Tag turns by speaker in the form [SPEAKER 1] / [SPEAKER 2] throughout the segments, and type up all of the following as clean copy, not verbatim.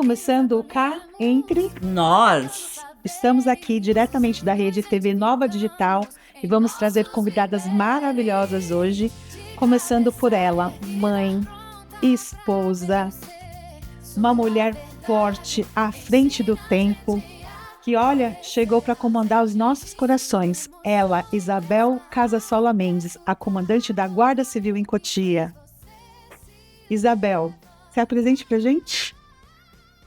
[SPEAKER 1] começando o Cá Entre
[SPEAKER 2] Nós.
[SPEAKER 1] Estamos aqui diretamente da Rede TV Nova Digital e vamos trazer convidadas maravilhosas hoje, começando por ela, mãe, esposa, uma mulher forte, à frente do tempo, que, olha, chegou para comandar os nossos corações. Ela, Isabel Casasola Mendes, a comandante da Guarda Civil em Cotia. Isabel, se apresente para a gente.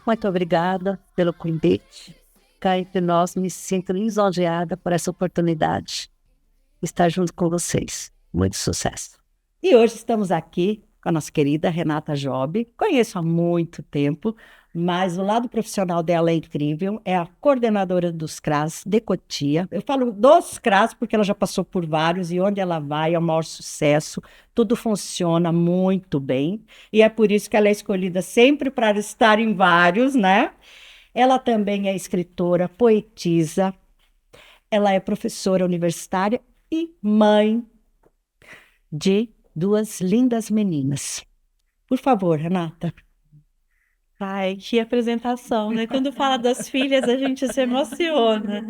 [SPEAKER 2] Muito obrigada pelo convite. Cá entre nós, me sinto lisonjeada por essa oportunidade de estar junto com vocês. Muito sucesso. E hoje estamos aqui com a nossa querida Renata Job. Conheço há muito tempo, mas o lado profissional dela é incrível. É a coordenadora dos CRAS de Cotia. Eu falo dos CRAS porque ela já passou por vários e onde ela vai é o maior sucesso. Tudo funciona muito bem. E é por isso que ela é escolhida sempre para estar em vários, né? Ela também é escritora, poetisa, ela é professora universitária e mãe de duas lindas meninas. Por favor, Renata.
[SPEAKER 3] Ai, que apresentação, né? Quando fala das filhas, a gente se emociona.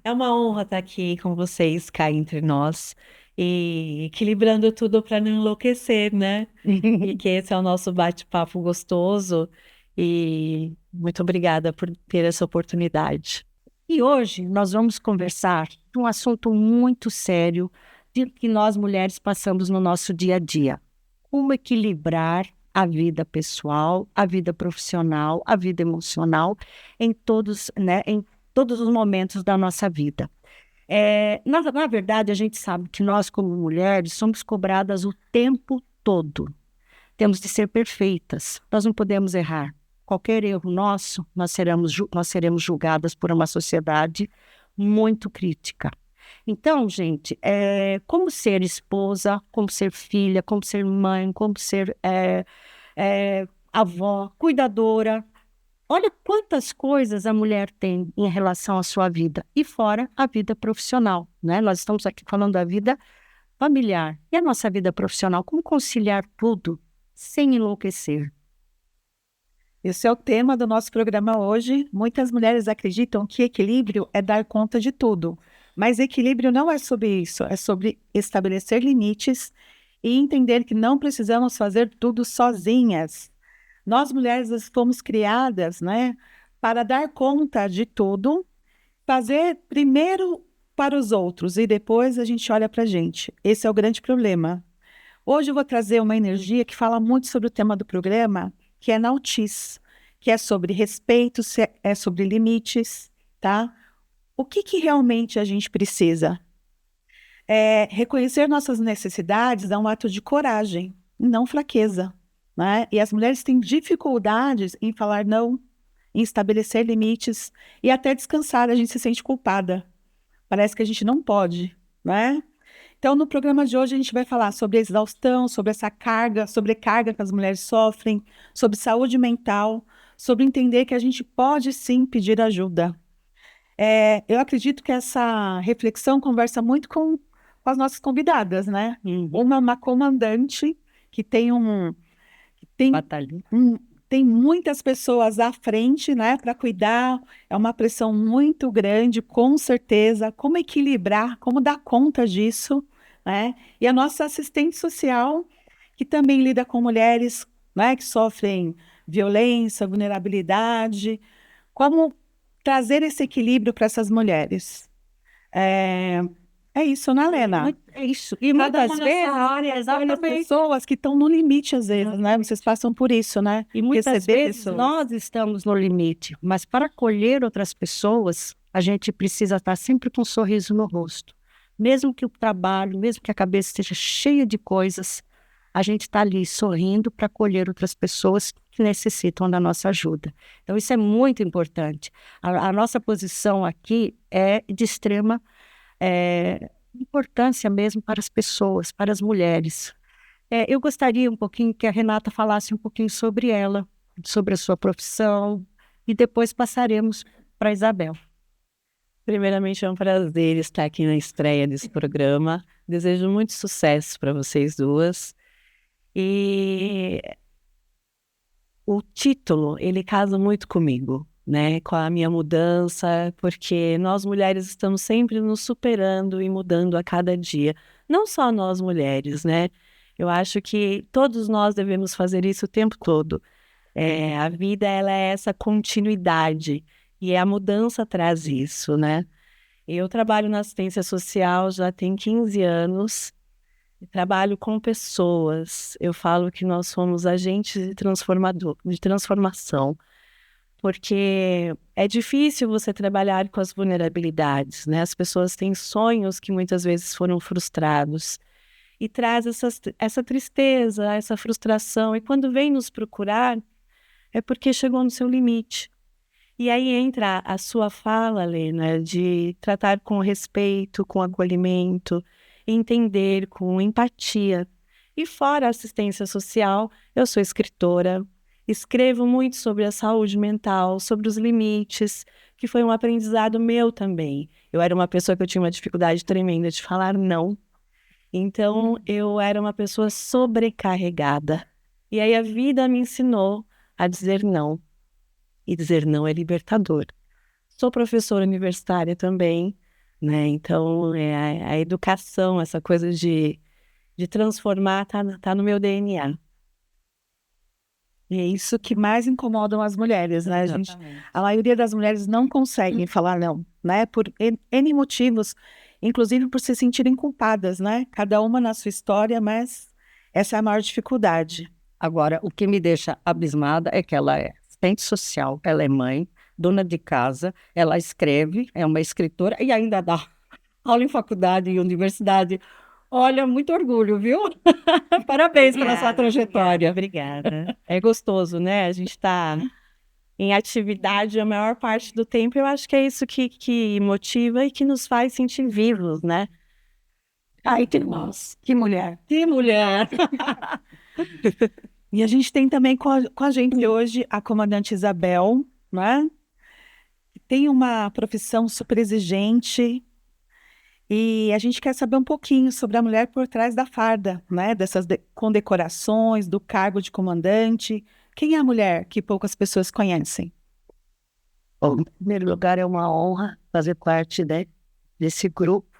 [SPEAKER 3] É uma honra estar aqui com vocês, cá entre nós, e equilibrando tudo para não enlouquecer, né? E que esse é o nosso bate-papo gostoso. E muito obrigada por ter essa oportunidade.
[SPEAKER 2] E hoje nós vamos conversar de um assunto muito sério de que nós mulheres passamos no nosso dia a dia. Como equilibrar a vida pessoal, a vida profissional, a vida emocional em todos, né, em todos os momentos da nossa vida. Na verdade, a gente sabe que nós, como mulheres, somos cobradas o tempo todo. Temos de ser perfeitas, nós não podemos errar. Qualquer erro nosso, nós seremos julgadas por uma sociedade muito crítica. Então, gente, como ser esposa, como ser filha, como ser mãe, como ser avó, cuidadora. Olha quantas coisas a mulher tem em relação à sua vida. E fora a vida profissional, né? Nós estamos aqui falando da vida familiar. E a nossa vida profissional, como conciliar tudo sem enlouquecer?
[SPEAKER 1] Esse é o tema do nosso programa hoje. Muitas mulheres acreditam que equilíbrio é dar conta de tudo. Mas equilíbrio não é sobre isso, é sobre estabelecer limites e entender que não precisamos fazer tudo sozinhas. Nós mulheres fomos criadas, né, para dar conta de tudo, fazer primeiro para os outros e depois a gente olha para a gente. Esse é o grande problema. Hoje eu vou trazer uma energia que fala muito sobre o tema do programa, que é Nautis, que é sobre respeito, é sobre limites, tá? O que realmente a gente precisa? Reconhecer nossas necessidades é um ato de coragem, não fraqueza, né? E as mulheres têm dificuldades em falar não, em estabelecer limites e até descansar, a gente se sente culpada. Parece que a gente não pode, né? Então, no programa de hoje, a gente vai falar sobre a exaustão, sobre essa carga, sobrecarga que as mulheres sofrem, sobre saúde mental, sobre entender que a gente pode sim pedir ajuda. Eu acredito que essa reflexão conversa muito com as nossas convidadas, né? Uma comandante que tem
[SPEAKER 2] Batalha.
[SPEAKER 1] tem muitas pessoas à frente, né, para cuidar, é uma pressão muito grande, com certeza. Como equilibrar, como dar conta disso, né? E a nossa assistente social, que também lida com mulheres, né, que sofrem violência, vulnerabilidade, como trazer esse equilíbrio para essas mulheres. É isso, né, Lena?
[SPEAKER 2] É isso. E
[SPEAKER 1] Cada
[SPEAKER 2] muitas
[SPEAKER 1] uma
[SPEAKER 2] vezes,
[SPEAKER 1] nessa área, olha,
[SPEAKER 2] exatamente.
[SPEAKER 1] pessoas que estão no limite às vezes, né? Vocês passam por isso, né?
[SPEAKER 2] E muitas
[SPEAKER 1] Receber
[SPEAKER 2] vezes
[SPEAKER 1] pessoas.
[SPEAKER 2] nós estamos no limite, mas para acolher outras pessoas, a gente precisa estar sempre com um sorriso no rosto. Mesmo que o trabalho, mesmo que a cabeça esteja cheia de coisas, a gente está ali sorrindo para acolher outras pessoas que necessitam da nossa ajuda. Então, isso é muito importante. A nossa posição aqui é de extrema importância mesmo para as pessoas, para as mulheres. Eu gostaria um pouquinho que a Renata falasse um pouquinho sobre ela, sobre a sua profissão, e depois passaremos para a Isabel.
[SPEAKER 3] Primeiramente, é um prazer estar aqui na estreia desse programa. Desejo muito sucesso para vocês duas. E o título, ele casa muito comigo, né? Com a minha mudança, porque nós mulheres estamos sempre nos superando e mudando a cada dia. Não só nós mulheres, né? Eu acho que todos nós devemos fazer isso o tempo todo. A vida, ela é essa continuidade, e a mudança traz isso, né? Eu trabalho na assistência social já tem 15 anos, e trabalho com pessoas. Eu falo que nós somos agentes de transformação, porque é difícil você trabalhar com as vulnerabilidades, né? As pessoas têm sonhos que muitas vezes foram frustrados, e traz essa tristeza, essa frustração, e quando vem nos procurar, é porque chegou no seu limite. E aí entra a sua fala, Lena, de tratar com respeito, com acolhimento, entender com empatia. E fora a assistência social, eu sou escritora, escrevo muito sobre a saúde mental, sobre os limites, que foi um aprendizado meu também. Eu era uma pessoa que eu tinha uma dificuldade tremenda de falar não. Então, eu era uma pessoa sobrecarregada. E aí a vida me ensinou a dizer não. E dizer não é libertador. Sou professora universitária também, né? Então, a educação, essa coisa de transformar, tá no meu DNA.
[SPEAKER 1] E é isso que mais incomoda as mulheres, né?
[SPEAKER 3] Exatamente.
[SPEAKER 1] A maioria das mulheres não conseguem falar não, né? Por N motivos, inclusive por se sentirem culpadas, né? Cada uma na sua história, mas essa é a maior dificuldade.
[SPEAKER 2] Agora, o que me deixa abismada é que ela é assistente social, ela é mãe, dona de casa, ela escreve, é uma escritora e ainda dá aula em faculdade e universidade. Olha, muito orgulho, viu? Parabéns pela sua trajetória.
[SPEAKER 3] Obrigada. É gostoso, né? A gente está em atividade a maior parte do tempo. Eu acho que é isso que motiva e que nos faz sentir vivos, né?
[SPEAKER 2] Ai, que nós, que mulher.
[SPEAKER 1] Que mulher! E a gente tem também com a gente hoje a comandante Isabel, né? Que tem uma profissão super exigente, e a gente quer saber um pouquinho sobre a mulher por trás da farda, né? Dessas condecorações, do cargo de comandante. Quem é a mulher que poucas pessoas conhecem?
[SPEAKER 2] Bom, em primeiro lugar, é uma honra fazer parte, né, desse grupo,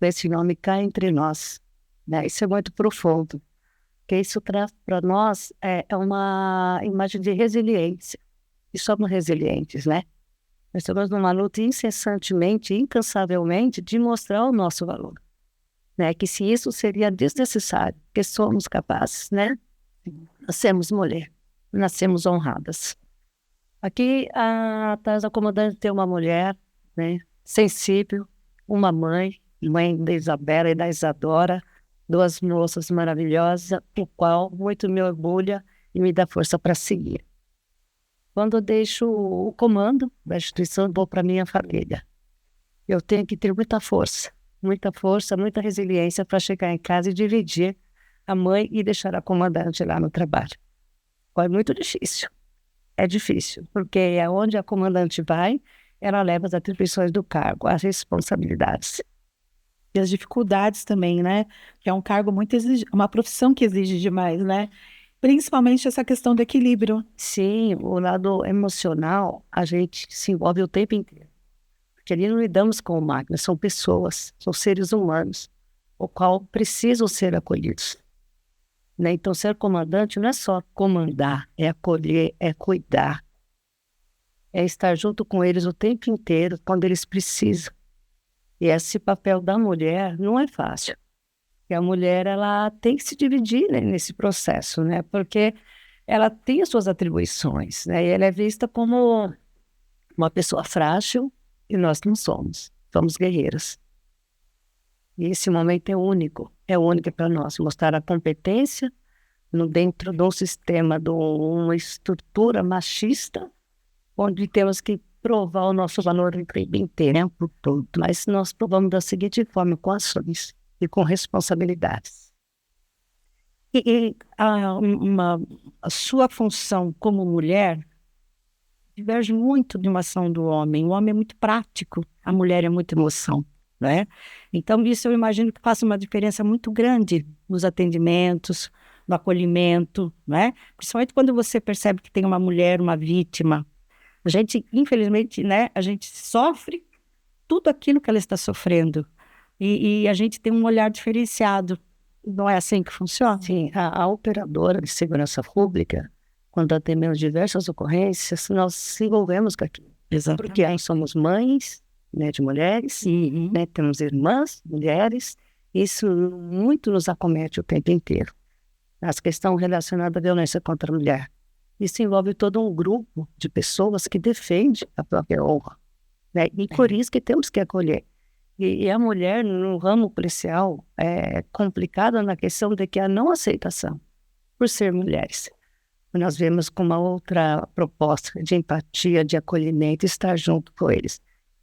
[SPEAKER 2] desse nome cá entre nós. Né? Isso é muito profundo, porque isso traz para nós é uma imagem de resiliência. E somos resilientes, né? Nós estamos numa luta incessantemente, incansavelmente, de mostrar o nosso valor. Né? Que se isso seria desnecessário, que somos capazes, né? Nascemos mulher, nascemos honradas. Aqui atrás da comandante tem uma mulher, né? Sensível, uma mãe da Isabela e da Isadora, duas moças maravilhosas, o qual muito me orgulha e me dá força para seguir. Quando eu deixo o comando da instituição, eu vou para minha família. Eu tenho que ter muita força, muita resiliência para chegar em casa e dividir a mãe e deixar a comandante lá no trabalho. É muito difícil. É difícil, porque aonde a comandante vai, ela leva as atribuições do cargo, as responsabilidades.
[SPEAKER 1] E as dificuldades também, né? Que é um cargo muito exigente, uma profissão que exige demais, né? Principalmente essa questão do equilíbrio.
[SPEAKER 2] Sim, o lado emocional, a gente se envolve o tempo inteiro. Porque ali não lidamos com máquinas, são pessoas, são seres humanos, o qual precisam ser acolhidos. Né? Então, ser comandante não é só comandar, é acolher, é cuidar. É estar junto com eles o tempo inteiro, quando eles precisam. E esse papel da mulher não é fácil. E a mulher, ela tem que se dividir, né, nesse processo, né? Porque ela tem as suas atribuições, né? E ela é vista como uma pessoa frágil, e nós não somos. Somos guerreiras. E esse momento é único para nós, mostrar a competência dentro de um sistema, de uma estrutura machista, onde temos que provar o nosso valor inteiro, por todo. Mas nós provamos da seguinte forma, com ações e com responsabilidades. E a sua função como mulher diverge muito de uma ação do homem. O homem é muito prático, a mulher é muito emoção. Né? Então, isso eu imagino que faça uma diferença muito grande nos atendimentos, no acolhimento, né? Principalmente quando você percebe que tem uma mulher, uma vítima. A gente, infelizmente, né, a gente sofre tudo aquilo que ela está sofrendo. E a gente tem um olhar diferenciado. Não é assim que funciona? Sim, a operadora de segurança pública, quando atendemos diversas ocorrências, nós se envolvemos com aquilo. Exato. Porque aí somos mães, né, de mulheres, né, temos irmãs, mulheres, isso muito nos acomete o tempo inteiro. As questões relacionadas à violência contra a mulher. Isso envolve todo um grupo de pessoas que defende a própria honra, né? E por isso que temos que acolher. E a mulher, no ramo policial, é complicada na questão de que a não aceitação, por ser mulheres. Nós vemos com uma outra proposta de empatia, de acolhimento, estar junto com eles.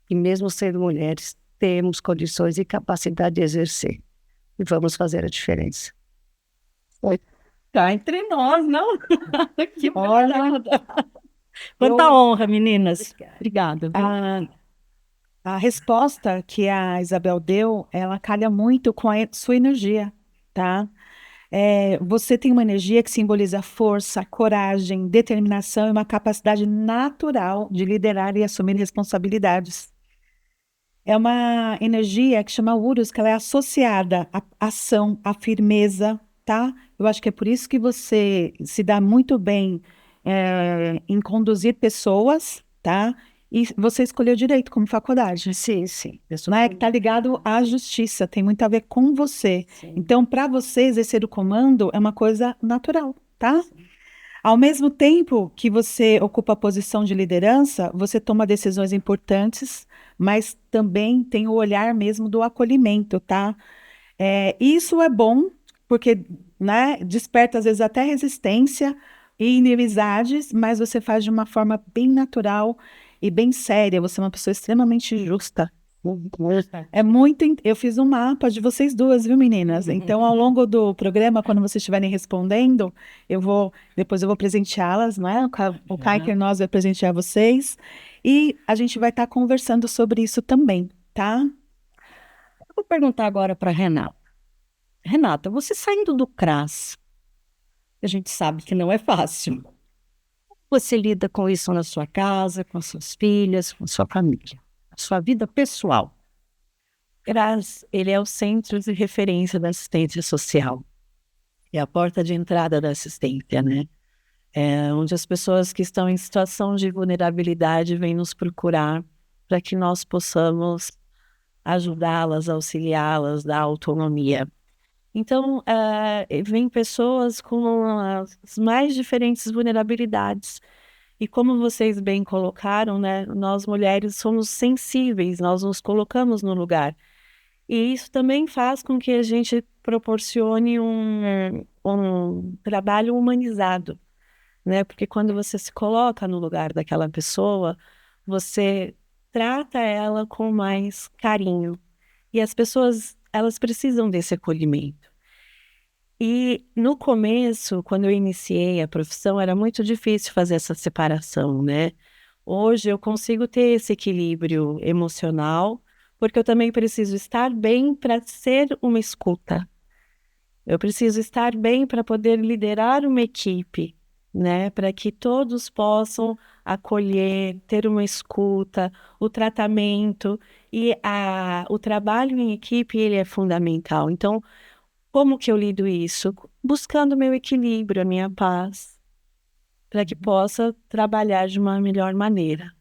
[SPEAKER 2] E mesmo sendo mulheres, temos condições e capacidade de exercer. E vamos fazer a diferença.
[SPEAKER 3] Tá entre nós, não? Que
[SPEAKER 1] Olha,
[SPEAKER 2] Quanta honra, meninas.
[SPEAKER 3] Obrigada.
[SPEAKER 1] a resposta que a Isabel deu, ela calha muito com a sua energia, tá? Você tem uma energia que simboliza força, coragem, determinação e uma capacidade natural de liderar e assumir responsabilidades. É uma energia que chama Urus, que ela é associada à ação, à firmeza, tá? Eu acho que é por isso que você se dá muito bem em conduzir pessoas, tá? E você escolheu direito como faculdade.
[SPEAKER 2] Sim, sim.
[SPEAKER 1] Né? Que está ligado à justiça, tem muito a ver com você.
[SPEAKER 2] Sim.
[SPEAKER 1] Então, para você exercer o comando é uma coisa natural, tá? Ao mesmo tempo que você ocupa a posição de liderança, você toma decisões importantes, mas também tem o olhar mesmo do acolhimento, tá? Isso é bom, porque, né, desperta às vezes até resistência e inimizades, mas você faz de uma forma bem natural e bem séria. Você é uma pessoa extremamente justa. Eu fiz um mapa de vocês duas, viu, meninas? Então, ao longo do programa, quando vocês estiverem respondendo, depois eu vou presenteá-las, né? O Kaiker nós vai presentear vocês e a gente vai estar conversando sobre isso também, tá?
[SPEAKER 2] Eu vou perguntar agora para Renata. Renata, você saindo do CRAS, a gente sabe que não é fácil. Você lida com isso na sua casa, com suas filhas, com sua família, a sua vida pessoal.
[SPEAKER 3] CRAS, ele é o centro de referência da assistência social. É a porta de entrada da assistência, né? É onde as pessoas que estão em situação de vulnerabilidade vêm nos procurar para que nós possamos ajudá-las, auxiliá-las, dar autonomia. Então, vem pessoas com as mais diferentes vulnerabilidades. E como vocês bem colocaram, né, nós mulheres somos sensíveis, nós nos colocamos no lugar. E isso também faz com que a gente proporcione um trabalho humanizado, né? Porque quando você se coloca no lugar daquela pessoa, você trata ela com mais carinho. E as pessoas, elas precisam desse acolhimento. E no começo, quando eu iniciei a profissão, era muito difícil fazer essa separação, né? Hoje eu consigo ter esse equilíbrio emocional, porque eu também preciso estar bem para ser uma escuta. Eu preciso estar bem para poder liderar uma equipe, né? Para que todos possam acolher, ter uma escuta, o tratamento e o trabalho em equipe, ele é fundamental. Então, como que eu lido isso? Buscando meu equilíbrio, a minha paz, para que possa trabalhar de uma melhor maneira.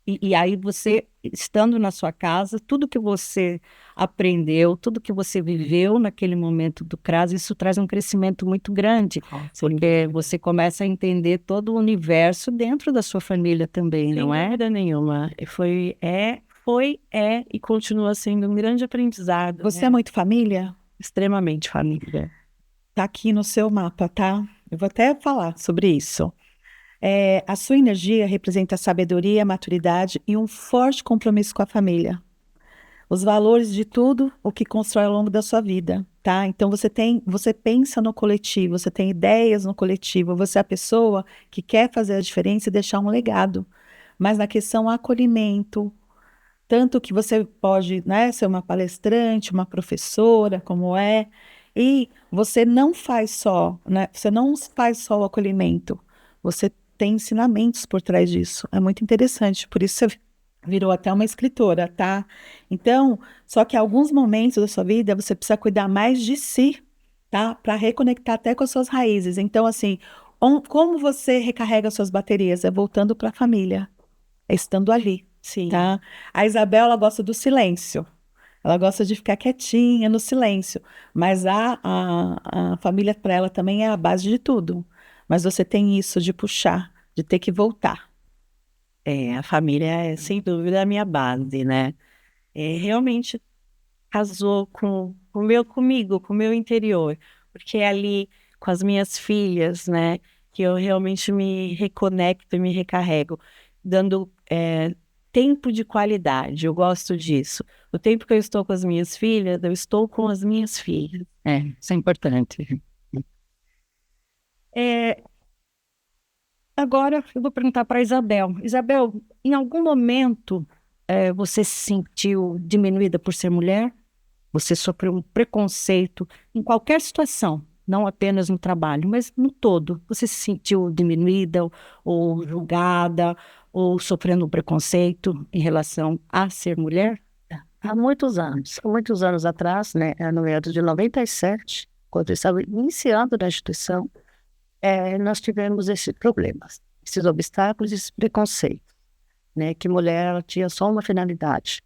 [SPEAKER 2] E aí você, estando na sua casa, tudo que você aprendeu, tudo que você viveu naquele momento do CRAS, isso traz um crescimento muito grande, porque você começa a entender todo o universo dentro da sua família também, não é?
[SPEAKER 3] Sem dúvida nenhuma. Foi e continua sendo um grande aprendizado.
[SPEAKER 1] Você
[SPEAKER 3] né?
[SPEAKER 1] é muito família?
[SPEAKER 3] Extremamente família.
[SPEAKER 1] Tá aqui no seu mapa, tá? Eu vou até falar sobre isso. A sua energia representa sabedoria, maturidade e um forte compromisso com a família. Os valores de tudo o que constrói ao longo da sua vida, tá? Então você pensa no coletivo, você tem ideias no coletivo, você é a pessoa que quer fazer a diferença e deixar um legado. Mas na questão acolhimento, tanto que você pode, né, ser uma palestrante, uma professora, como E você não faz só, né? Você não faz só o acolhimento, você tem ensinamentos por trás disso. É muito interessante, por isso você virou até uma escritora, tá? Então, só que em alguns momentos da sua vida você precisa cuidar mais de si, tá? Para reconectar até com as suas raízes. Então, assim, como você recarrega suas baterias? É voltando para a família, é estando ali,
[SPEAKER 3] Sim.
[SPEAKER 1] tá? A Isabel, ela gosta do silêncio. Ela gosta de ficar quietinha no silêncio, mas a família para ela também é a base de tudo. Mas você tem isso de puxar, de ter que voltar.
[SPEAKER 3] A família é sem dúvida a minha base, né? Realmente casou comigo, com o meu interior, porque é ali com as minhas filhas, né, que eu realmente me reconecto e me recarrego, dando tempo de qualidade. Eu gosto disso. O tempo que eu estou com as minhas filhas, eu estou com as minhas filhas.
[SPEAKER 2] Isso é importante. Agora eu vou perguntar para a Isabel. Isabel, em algum momento você se sentiu diminuída por ser mulher? Você sofreu um preconceito em qualquer situação, não apenas no trabalho, mas no todo. Você se sentiu diminuída ou julgada ou sofrendo um preconceito em relação a ser mulher? Há muitos anos atrás, né, no ano de 97, quando eu estava iniciando na instituição, nós tivemos esses problemas, esses obstáculos, esse preconceito, né, que mulher ela tinha só uma finalidade,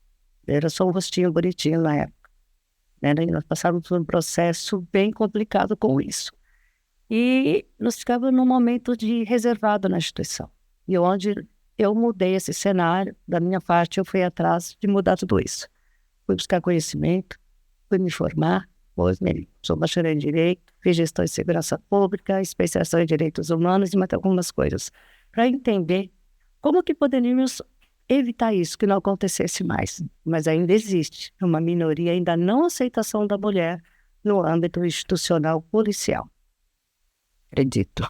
[SPEAKER 2] era só um rostinho bonitinho na época, né, e nós passávamos por um processo bem complicado com isso. E nós ficávamos num momento de reservado na instituição, e onde eu mudei esse cenário, da minha parte eu fui atrás de mudar tudo isso. Fui buscar conhecimento, fui me formar, hoje sou bacharel em Direito, fiz gestão de segurança pública, especialização em direitos humanos e mais algumas coisas, para entender como que poderíamos evitar isso, que não acontecesse mais. Mas ainda existe uma minoria, ainda não aceitação da mulher no âmbito institucional policial. Acredito.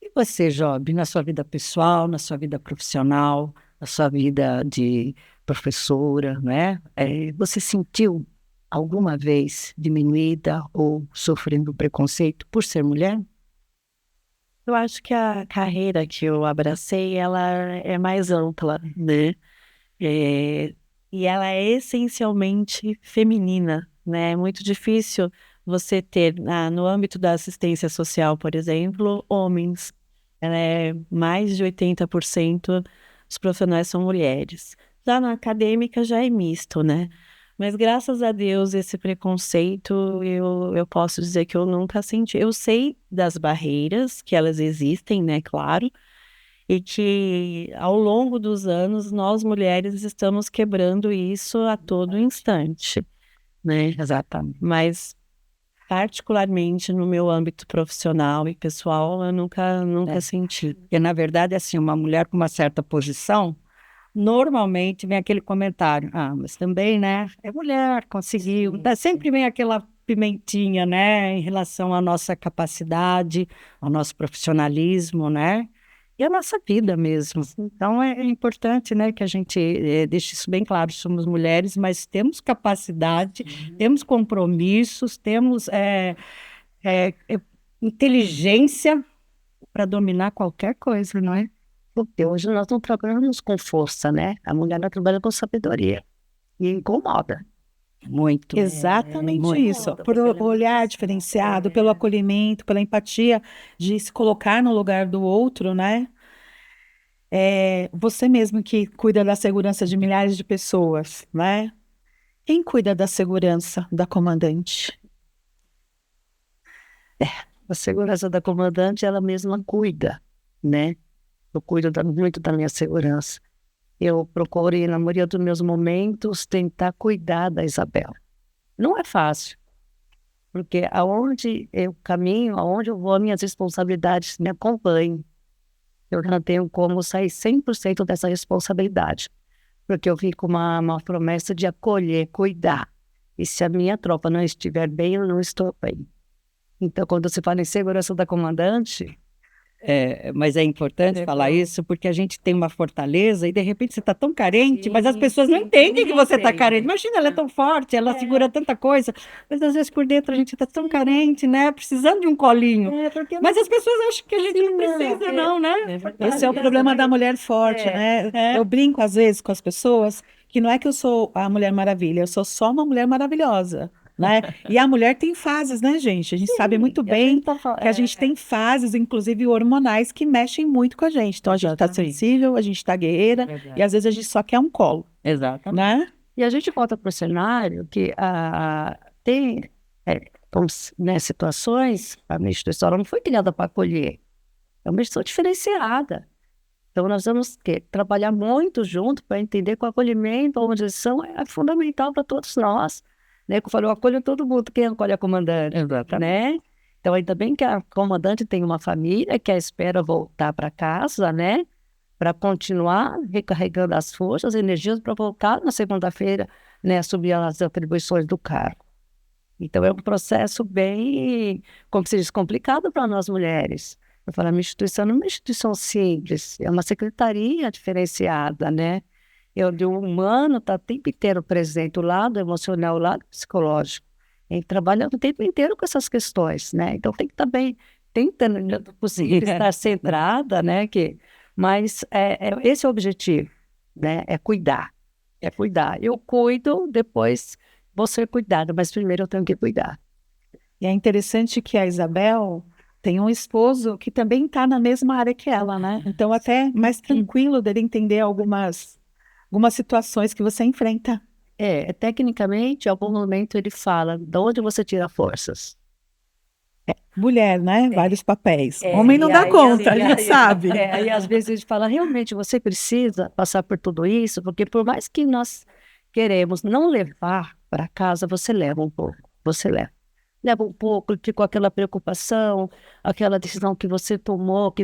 [SPEAKER 2] E você, Job, na sua vida pessoal, na sua vida profissional, na sua vida de professora, né? Você sentiu alguma vez diminuída ou sofrendo preconceito por ser mulher?
[SPEAKER 3] Eu acho que a carreira que eu abracei, ela é mais ampla, né? É, e ela é essencialmente feminina, né? É muito difícil você ter, no âmbito da assistência social, por exemplo, homens. Mais de 80% dos profissionais são mulheres. Já na acadêmica já é misto, né? Mas graças a Deus, esse preconceito, eu posso dizer que eu nunca senti. Eu sei das barreiras, que elas existem, né? Claro, e que ao longo dos anos, nós mulheres estamos quebrando isso a todo instante, né?
[SPEAKER 2] Exatamente.
[SPEAKER 3] Mas, particularmente no meu âmbito profissional e pessoal, eu nunca senti.
[SPEAKER 2] Porque, na verdade, assim, uma mulher com uma certa posição, normalmente vem aquele comentário, mas também, né, é mulher, conseguiu. Sempre vem aquela pimentinha, né, em relação à nossa capacidade, ao nosso profissionalismo, né, e a nossa vida mesmo. Então, é importante, né, que a gente deixe isso bem claro, somos mulheres, mas temos capacidade, temos compromissos, temos inteligência para dominar qualquer coisa, não é? Porque hoje nós não trabalhamos com força, né? A mulher não trabalha com sabedoria. E incomoda. Muito.
[SPEAKER 1] Exatamente
[SPEAKER 2] muito.
[SPEAKER 1] isso. Por olhar diferenciado, pelo acolhimento, pela empatia de se colocar no lugar do outro, né? Você mesmo que cuida da segurança de milhares de pessoas, né? Quem cuida da segurança da comandante?
[SPEAKER 2] A segurança da comandante, ela mesma cuida, né? Eu cuido muito da minha segurança. Eu procurei, na maioria dos meus momentos, tentar cuidar da Isabel. Não é fácil, porque aonde eu caminho, aonde eu vou, minhas responsabilidades me acompanham. Eu não tenho como sair 100% dessa responsabilidade, porque eu fico uma promessa de acolher, cuidar. E se a minha tropa não estiver bem, eu não estou bem. Então, quando você fala em segurança da comandante, Mas é importante falar isso porque a gente tem uma fortaleza e de repente você está tão carente, mas as pessoas não entendem que você está carente. Imagina, ela é tão forte, ela segura tanta coisa, mas às vezes por dentro a gente está tão carente, né? Precisando de um colinho. Mas as pessoas acham que a gente não precisa, não, né?
[SPEAKER 1] Esse é o problema da mulher forte, né? Eu brinco às vezes com as pessoas que não é que eu sou a Mulher Maravilha, eu sou só uma mulher maravilhosa, né? E a mulher tem fases, né, gente? A gente sabe muito bem que a gente tem fases, inclusive hormonais, que mexem muito com a gente. Então a gente está sensível, a gente está guerreira, e às vezes a gente só quer um colo, né?
[SPEAKER 2] E a gente volta para o cenário que tem situações, a minha instituição ela não foi criada para acolher, é uma instituição diferenciada. Então, nós vamos trabalhar muito junto para entender que o acolhimento, a humanização é fundamental para todos nós. Né? Como eu falei, eu acolho todo mundo, quem acolhe a comandante. Né? Então, ainda bem que a comandante tem uma família que a espera voltar para casa, né? Para continuar recarregando as forças, as energias para voltar na segunda-feira, né? Assumir as atribuições do cargo. Então, é um processo bem, como se diz, complicado para nós mulheres. Eu falo, a minha instituição não é uma instituição simples, é uma secretaria diferenciada, né? De um humano está o tempo inteiro presente, o lado emocional, o lado psicológico. A gente trabalha o tempo inteiro com essas questões, né? Então tem que estar bem, tentando, possível, estar centrada, né? Mas esse é o objetivo, né? É cuidar. Eu cuido, depois vou ser cuidada, mas primeiro eu tenho que cuidar.
[SPEAKER 1] E é interessante que a Isabel tem um esposo que também está na mesma área que ela, né? Então, até mais tranquilo dele entender algumas situações que você enfrenta.
[SPEAKER 2] Tecnicamente, em algum momento ele fala, de onde você tira forças?
[SPEAKER 1] Mulher, né? Vários papéis. Homem não dá conta, a gente sabe.
[SPEAKER 2] Aí às vezes ele fala, realmente você precisa passar por tudo isso, porque por mais que nós queremos não levar para casa, você leva um pouco, leva um pouco, ficou aquela preocupação, aquela decisão que você tomou, que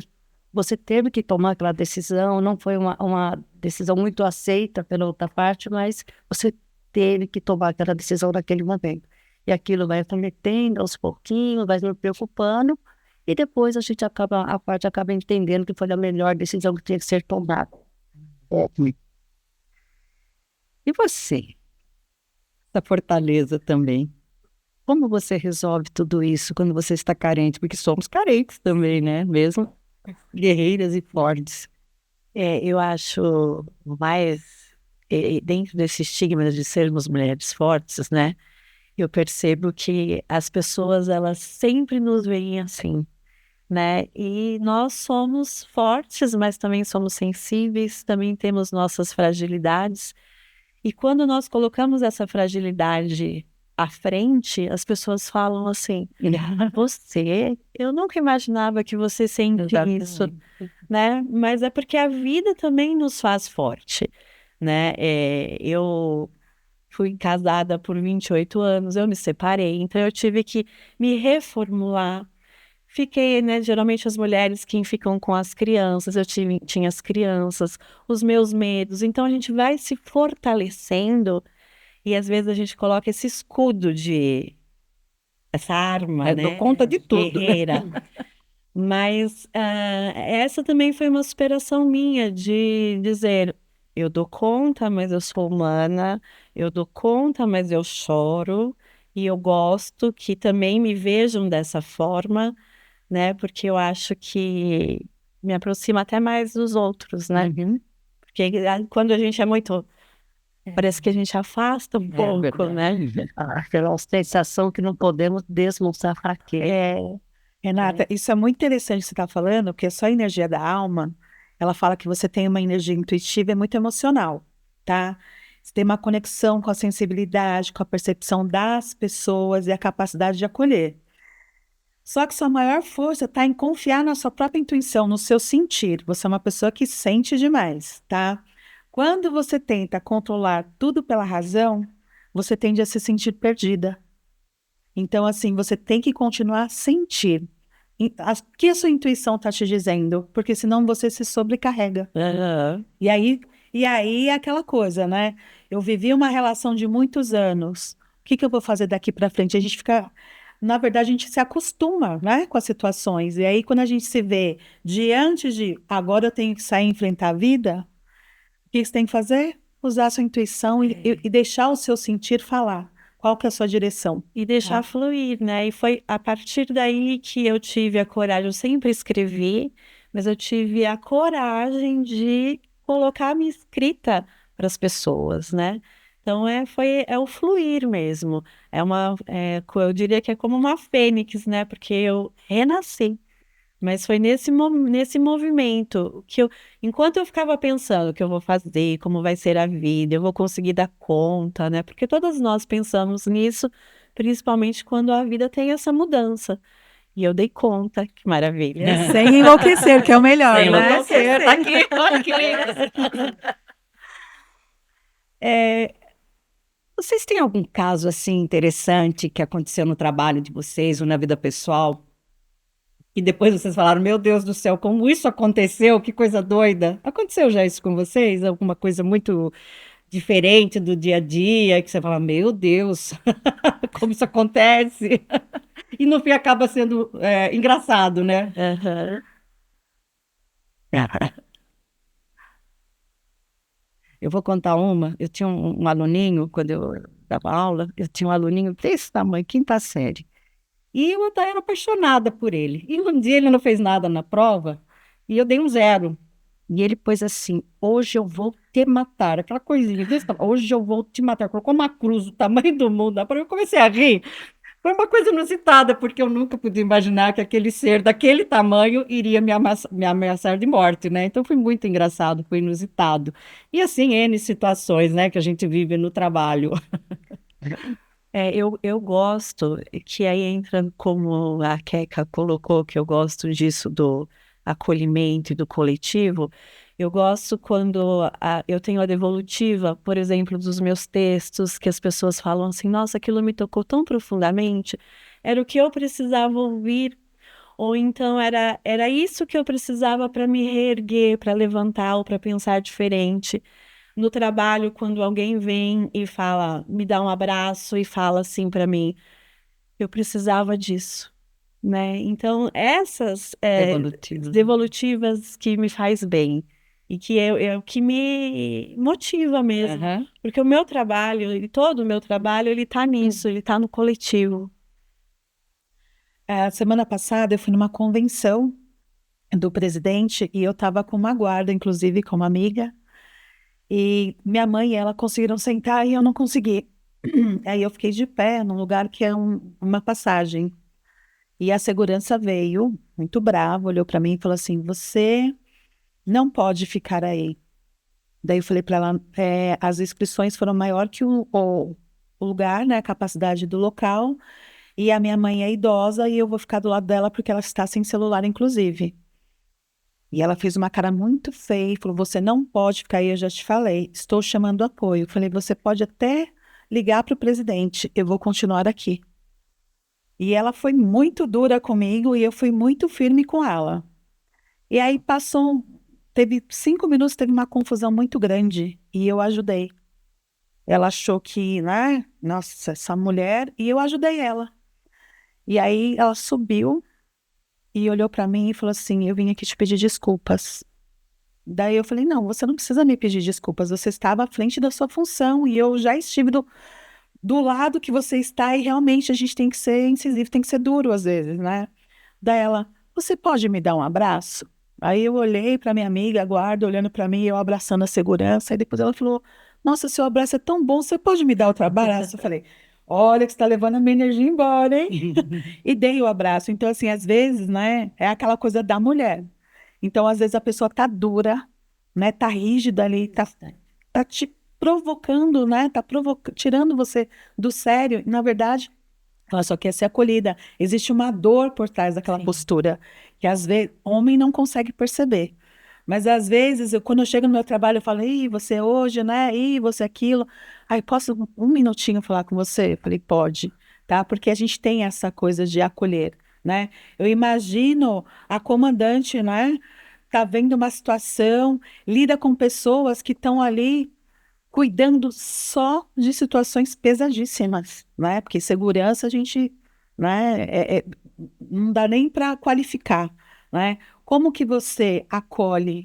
[SPEAKER 2] você teve que tomar aquela decisão, não foi uma decisão muito aceita pela outra parte, mas você teve que tomar aquela decisão naquele momento. E aquilo vai cometendo aos pouquinhos, vai me preocupando, e depois a parte acaba entendendo que foi a melhor decisão que tinha que ser tomada. E você? Essa fortaleza também. Como você resolve tudo isso quando você está carente? Porque somos carentes também, né? Mesmo guerreiras e fortes.
[SPEAKER 3] Eu acho mais, dentro desse estigma de sermos mulheres fortes, né? Eu percebo que as pessoas, elas sempre nos veem assim, né? E nós somos fortes, mas também somos sensíveis, também temos nossas fragilidades. E quando nós colocamos essa fragilidade à frente, as pessoas falam assim, eu nunca imaginava que você sente isso, né? Mas é porque a vida também nos faz forte, né? Eu fui casada por 28 anos, eu me separei, então eu tive que me reformular. Fiquei, né? Geralmente as mulheres que ficam com as crianças, tinha as crianças, os meus medos, então a gente vai se fortalecendo. E às vezes a gente coloca esse escudo essa arma, né?
[SPEAKER 2] Dou conta de tudo.
[SPEAKER 3] Guerreira. Mas essa também foi uma superação minha de dizer, eu dou conta, mas eu sou humana, eu dou conta, mas eu choro, e eu gosto que também me vejam dessa forma, né? Porque eu acho que me aproxima até mais dos outros, né? Porque quando a gente é muito... Parece que a gente afasta um pouco, né?
[SPEAKER 2] Aquela sensação que não podemos demonstrar fraqueza.
[SPEAKER 1] Renata, isso é muito interessante que você está falando, porque a sua energia da alma, ela fala que você tem uma energia intuitiva e muito emocional, tá? Você tem uma conexão com a sensibilidade, com a percepção das pessoas e a capacidade de acolher. Só que sua maior força está em confiar na sua própria intuição, no seu sentir. Você é uma pessoa que sente demais, tá? Quando você tenta controlar tudo pela razão, você tende a se sentir perdida. Então, assim, você tem que continuar a sentir. O que a sua intuição está te dizendo? Porque senão você se sobrecarrega. E aí é aquela coisa, né? Eu vivi uma relação de muitos anos. O que eu vou fazer daqui para frente? A gente fica na verdade, a gente se acostuma, né, com as situações. E aí, quando a gente se vê diante de agora eu tenho que sair e enfrentar a vida, o que você tem que fazer? Usar a sua intuição e deixar o seu sentir falar. Qual que é a sua direção?
[SPEAKER 3] E deixar fluir, né? E foi a partir daí que eu tive a coragem. Eu sempre escrevi, mas eu tive a coragem de colocar a minha escrita para as pessoas, né? Então é o fluir mesmo. Eu diria que é como uma fênix, né? Porque eu renasci. Mas foi nesse movimento que enquanto eu ficava pensando o que eu vou fazer, como vai ser a vida, eu vou conseguir dar conta, né? Porque todas nós pensamos nisso, principalmente quando a vida tem essa mudança. E eu dei conta, que maravilha.
[SPEAKER 1] Sem enlouquecer, que é o melhor,
[SPEAKER 3] Sem
[SPEAKER 1] né?
[SPEAKER 3] enlouquecer.
[SPEAKER 2] Tá aqui, olha que lindo. Vocês têm algum caso assim interessante que aconteceu no trabalho de vocês ou na vida pessoal? E depois vocês falaram, meu Deus do céu, como isso aconteceu? Que coisa doida. Aconteceu já isso com vocês? Alguma coisa muito diferente do dia a dia, que você fala, meu Deus, como isso acontece? E no fim acaba sendo engraçado, né?
[SPEAKER 3] Aham.
[SPEAKER 2] Eu vou contar uma. Eu tinha um aluninho, quando eu dava aula, eu tinha um aluninho desse tamanho, quinta série. E eu até era apaixonada por ele. E um dia ele não fez nada na prova e eu dei um 0. E ele pôs assim: hoje eu vou te matar. Aquela coisinha desse tamanho, hoje eu vou te matar. Colocou uma cruz do tamanho do mundo. Eu comecei a rir. Foi uma coisa inusitada, porque eu nunca podia imaginar que aquele ser daquele tamanho iria me ameaçar de morte, né? Então foi muito engraçado, foi inusitado. E assim, N situações, né, que a gente vive no trabalho.
[SPEAKER 3] Eu gosto, que aí entra como a Keka colocou, que eu gosto disso do acolhimento e do coletivo. Eu gosto quando eu tenho a devolutiva, por exemplo, dos meus textos, que as pessoas falam assim, nossa, aquilo me tocou tão profundamente, era o que eu precisava ouvir, ou então era isso que eu precisava para me reerguer, para levantar ou para pensar diferente no trabalho, quando alguém vem e fala, me dá um abraço e fala assim para mim, eu precisava disso, né? Então, essas
[SPEAKER 2] Evolutivo.
[SPEAKER 3] devolutivas que me faz bem e que é o que me motiva mesmo,
[SPEAKER 2] Aham.
[SPEAKER 3] porque o meu trabalho, e todo o meu trabalho, ele tá nisso, ele tá no coletivo.
[SPEAKER 1] Semana passada eu fui numa convenção do presidente e eu estava com uma guarda, inclusive com uma amiga, e minha mãe e ela conseguiram sentar e eu não consegui. Aí eu fiquei de pé num lugar que é uma passagem. E a segurança veio, muito brava, olhou para mim e falou assim: Você não pode ficar aí. Daí eu falei para ela: As inscrições foram maior que o lugar, né, a capacidade do local, e a minha mãe é idosa e eu vou ficar do lado dela porque ela está sem celular, inclusive. E ela fez uma cara muito feia e falou: Você não pode ficar aí, eu já te falei, estou chamando apoio. Eu falei: Você pode até ligar para o presidente, eu vou continuar aqui. E ela foi muito dura comigo e eu fui muito firme com ela. E aí teve 5 minutos, teve uma confusão muito grande e eu ajudei. Ela achou que, né, nossa, essa mulher, e eu ajudei ela. E aí ela subiu e olhou para mim e falou assim: Eu vim aqui te pedir desculpas. Daí eu falei: Não, você não precisa me pedir desculpas, você estava à frente da sua função e eu já estive do lado que você está e realmente a gente tem que ser incisivo, tem que ser duro às vezes, né? Daí ela: Você pode me dar um abraço? Aí eu olhei para minha amiga, a guarda, olhando para mim, eu abraçando a segurança, e depois ela falou: Nossa, seu abraço é tão bom, você pode me dar outro abraço? Eu falei: Olha que você está levando a minha energia embora, hein? E dei o abraço. Então, assim, às vezes, né, é aquela coisa da mulher. Então, às vezes a pessoa tá dura, né, tá rígida ali, tá te provocando, né, tirando você do sério. E, na verdade, ela só quer ser acolhida. Existe uma dor por trás daquela
[SPEAKER 3] Sim.
[SPEAKER 1] postura, que às vezes homem não consegue perceber. Mas às vezes, quando eu chego no meu trabalho, eu falo: Ih, você hoje, né? Ih, você aquilo. Aí, posso um minutinho falar com você? Eu falei: Pode, tá? Porque a gente tem essa coisa de acolher, né? Eu imagino a comandante, né? Tá vendo uma situação, lida com pessoas que estão ali cuidando só de situações pesadíssimas, né? Porque segurança a gente né? Não dá nem para qualificar, né? Como que você acolhe?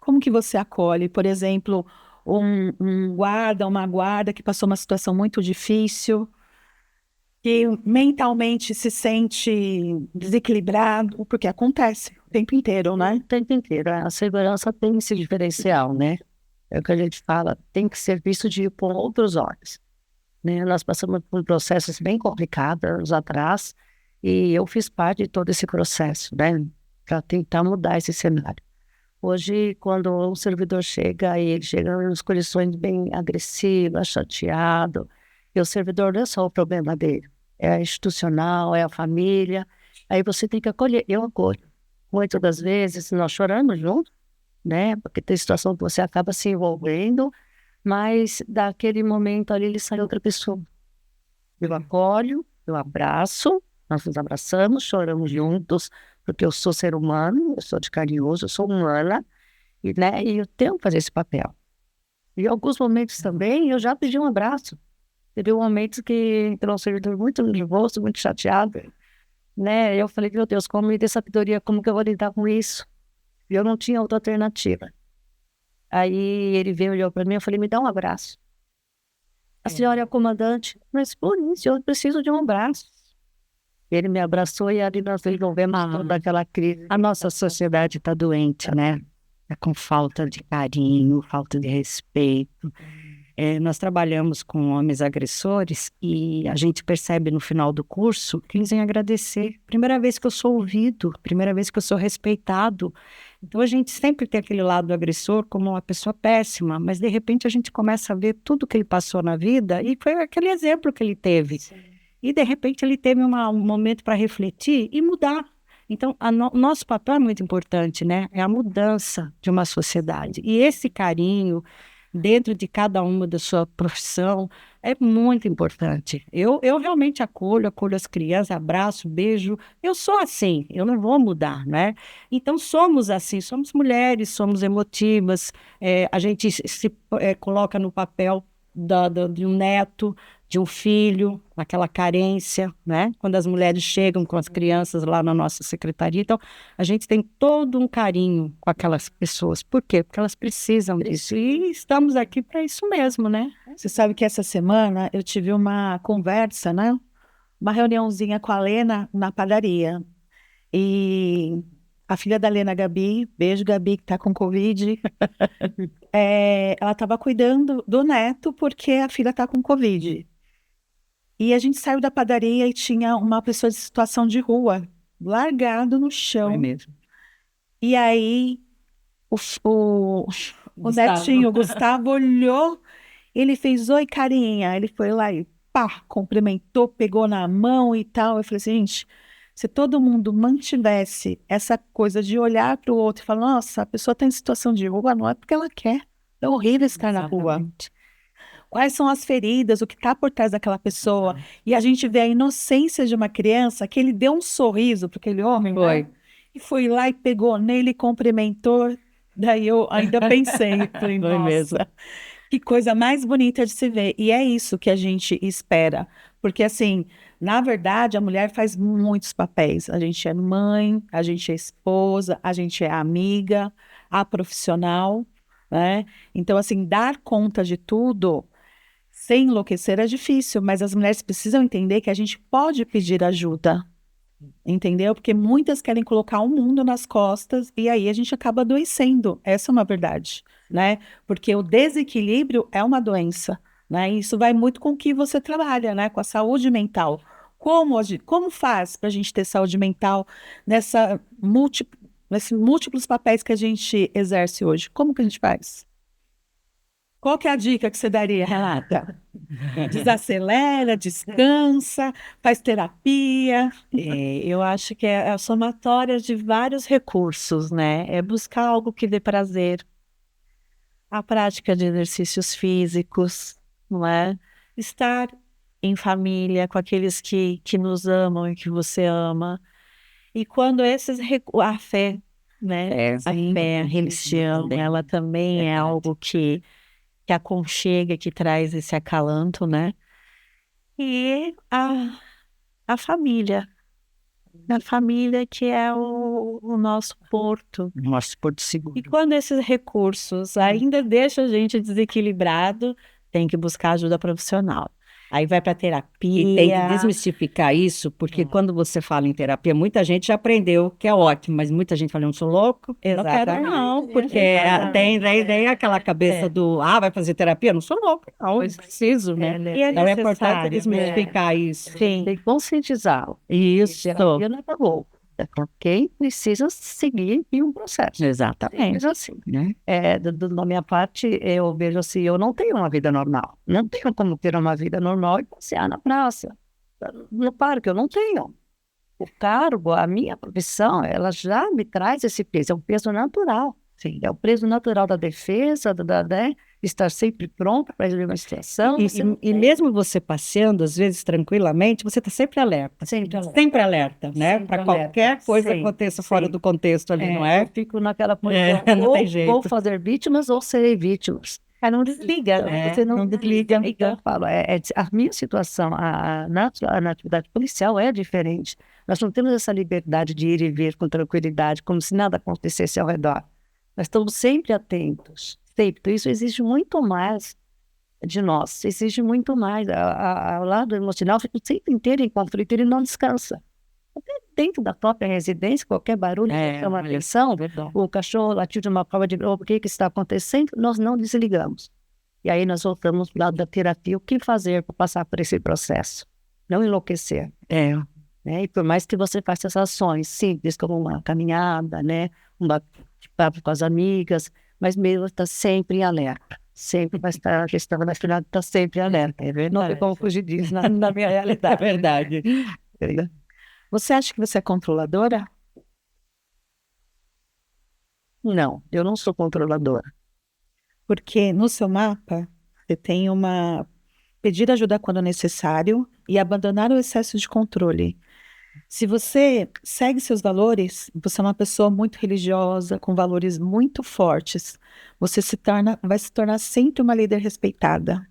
[SPEAKER 1] Como que você acolhe, por exemplo, um guarda, uma guarda que passou uma situação muito difícil, que mentalmente se sente desequilibrado, porque acontece o tempo inteiro, né?
[SPEAKER 2] O tempo inteiro. A segurança tem esse diferencial, né? É o que a gente fala, tem que ser visto com outros olhos, né? Nós passamos por processos bem complicados anos atrás e eu fiz parte de todo esse processo, né? Para tentar mudar esse cenário. Hoje, quando um servidor chega, e ele chega em condições bem agressivas, chateado, e o servidor não é só o problema dele, é institucional, é a família, aí você tem que acolher. Eu acolho. Muitas das vezes nós choramos junto, né? Porque tem situação que você acaba se envolvendo, mas daquele momento ali ele sai outra pessoa. Eu acolho, eu abraço, nós nos abraçamos, choramos juntos, porque eu sou ser humano, eu sou de carinhoso, eu sou humana, e, né, e eu tenho que fazer esse papel. E em alguns momentos também eu já pedi um abraço. Teve momentos que entrou um servidor muito nervoso, muito chateado, né? Eu falei, meu Deus, como me dê sabedoria, como que eu vou lidar com isso? E eu não tinha outra alternativa. Aí ele veio, olhou para mim, eu falei, me dá um abraço. A senhora é a comandante, mas por isso eu preciso de um abraço. Ele me abraçou e ali nós resolvemos toda aquela crise. A nossa sociedade está doente, né? É com falta de carinho, falta de respeito. Nós trabalhamos com homens agressores e a gente percebe no final do curso que eles vêm agradecer. Primeira vez que eu sou ouvido, primeira vez que eu sou respeitado. Então a gente sempre tem aquele lado do agressor como uma pessoa péssima, mas de repente a gente começa a ver tudo que ele passou na vida e foi aquele exemplo que ele teve. Sim. E de repente ele teve um momento para refletir e mudar. Então, nosso papel é muito importante, né? É a mudança de uma sociedade. E esse carinho dentro de cada uma da sua profissão é muito importante. Eu realmente acolho as crianças, abraço, beijo. Eu sou assim, eu não vou mudar, né? Então, somos assim, somos mulheres, somos emotivas, a gente se coloca no papel de um neto, de um filho, aquela carência, né? Quando as mulheres chegam com as crianças lá na nossa secretaria. Então, a gente tem todo um carinho com aquelas pessoas. Por quê? Porque elas precisam disso. E estamos aqui para isso mesmo, né?
[SPEAKER 1] Você sabe que essa semana eu tive uma conversa, né? Uma reuniãozinha com a Lena na padaria. E a filha da Lena, Gabi, beijo, Gabi, que tá com Covid, ela estava cuidando do neto porque a filha tá com Covid. E a gente saiu da padaria e tinha uma pessoa de situação de rua, largado no chão.
[SPEAKER 2] É mesmo.
[SPEAKER 1] E aí o netinho, o Gustavo, olhou, ele fez oi, carinha. Ele foi lá e pá, cumprimentou, pegou na mão e tal. Eu falei assim, gente, se todo mundo mantivesse essa coisa de olhar para o outro e falar, nossa, a pessoa está em situação de rua, não é porque ela quer. É horrível estar na rua. Quais são as feridas, o que está por trás daquela pessoa. E a gente vê a inocência de uma criança, que ele deu um sorriso para aquele homem, né? E foi lá e pegou nele, cumprimentou. Daí eu ainda pensei, falei, nossa, mesmo. Que coisa mais bonita de se ver. E é isso que a gente espera. Porque, assim, na verdade, a mulher faz muitos papéis. A gente é mãe, a gente é esposa, a gente é amiga, a profissional, né? Então, assim, dar conta de tudo sem enlouquecer é difícil, mas as mulheres precisam entender que a gente pode pedir ajuda, entendeu? Porque muitas querem colocar o mundo nas costas e aí a gente acaba adoecendo. Essa é uma verdade, né? Porque o desequilíbrio é uma doença, né? E isso vai muito com o que você trabalha, né? Com a saúde mental. Como faz para a gente ter saúde mental nesses múltiplos papéis que a gente exerce hoje? Como que a gente faz? Qual que é a dica que você daria, Renata? Desacelera, descansa, faz terapia.
[SPEAKER 3] Eu acho que é a somatória de vários recursos, né? É buscar algo que dê prazer, a prática de exercícios físicos, não é? Estar em família com aqueles que nos amam e que você ama. E quando a fé, né? A fé, a religião, ela também é algo que aconchega, que traz esse acalanto, né? E a família. A família que é o nosso porto.
[SPEAKER 2] Nosso porto seguro.
[SPEAKER 3] E quando esses recursos ainda deixam a gente desequilibrado, tem que buscar ajuda profissional. Aí vai para terapia.
[SPEAKER 2] E tem que desmistificar isso, porque quando você fala em terapia, muita gente já aprendeu que é ótimo, mas muita gente fala, eu não sou louco, não quero não, porque tem aquela cabeça do, vai fazer terapia? Eu não sou louco, não, eu preciso, né?
[SPEAKER 3] E é
[SPEAKER 2] Então é importante
[SPEAKER 3] necessário,
[SPEAKER 2] desmistificar isso.
[SPEAKER 3] Sim.
[SPEAKER 2] Tem que conscientizá-lo. Isso. Terapia não é para louco. É para quem precisa seguir em um processo. Exatamente. Assim, né? Da minha parte, eu vejo assim, eu não tenho uma vida normal. Não tenho como ter uma vida normal e passear na praça, no parque, eu não tenho. O cargo, a minha profissão, ela já me traz esse peso, é um peso natural. Sim. É o peso natural da defesa, né? Estar sempre pronto para resolver uma situação. E mesmo você passeando, às vezes, tranquilamente, você está sempre alerta. Sempre alerta, né? Para qualquer coisa que aconteça fora do contexto ali, não é? Eu fico naquela posição,
[SPEAKER 3] não tem jeito.
[SPEAKER 2] Vou fazer vítimas ou serei vítimas.
[SPEAKER 3] Não desliga, né?
[SPEAKER 2] Você não desliga. Então, eu falo, a minha situação, na atividade policial é diferente. Nós não temos essa liberdade de ir e vir com tranquilidade, como se nada acontecesse ao redor. Nós estamos sempre atentos, sempre. Então, isso exige muito mais de nós, exige muito mais. Ao lado emocional, fica o tempo inteiro em conflito, ele não descansa. Até dentro da própria residência, qualquer barulho que chama atenção, o cachorro latiu de uma forma de o que está acontecendo, nós não desligamos. E aí nós voltamos para o lado da terapia, o que fazer para passar por esse processo? Não enlouquecer. Né? E por mais que você faça essas ações simples, como uma caminhada, né? Uma papo com as amigas, mas mesmo está sempre em alerta. Sempre vai estar, a questão da final está sempre em alerta. É verdade. Não tem como fugir disso na minha realidade. É verdade.
[SPEAKER 1] Você acha que você é controladora?
[SPEAKER 2] Não, eu não sou controladora.
[SPEAKER 1] Porque no seu mapa, você tem uma pedir ajuda quando necessário e abandonar o excesso de controle. Se você segue seus valores, você é uma pessoa muito religiosa, com valores muito fortes. Você vai se tornar sempre uma líder respeitada.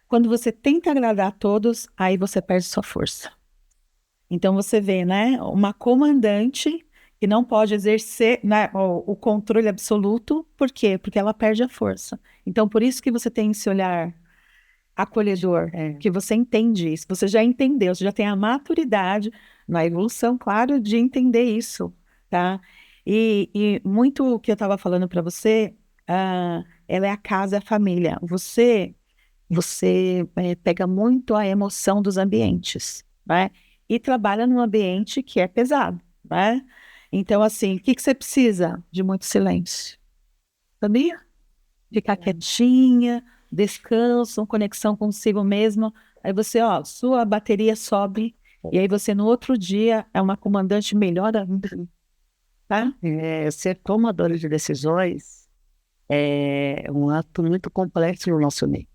[SPEAKER 1] Quando você tenta agradar a todos, aí você perde sua força. Então você vê, né, uma comandante que não pode exercer, né, o controle absoluto. Por quê? Porque ela perde a força. Então por isso que você tem esse olhar acolhedor, que você entende isso, você já entendeu, você já tem a maturidade na evolução, claro, de entender isso, tá? E muito o que eu estava falando para você, ela é a casa, é a família. Você pega muito a emoção dos ambientes, né? E trabalha num ambiente que é pesado, né? Então, assim, o que você precisa? De muito silêncio, sabia? Ficar quietinha, descanso, conexão consigo mesmo. Aí você, sua bateria sobe, e aí você no outro dia é uma comandante melhor ainda, tá?
[SPEAKER 2] Ser tomadora de decisões é um ato muito complexo no nosso meio.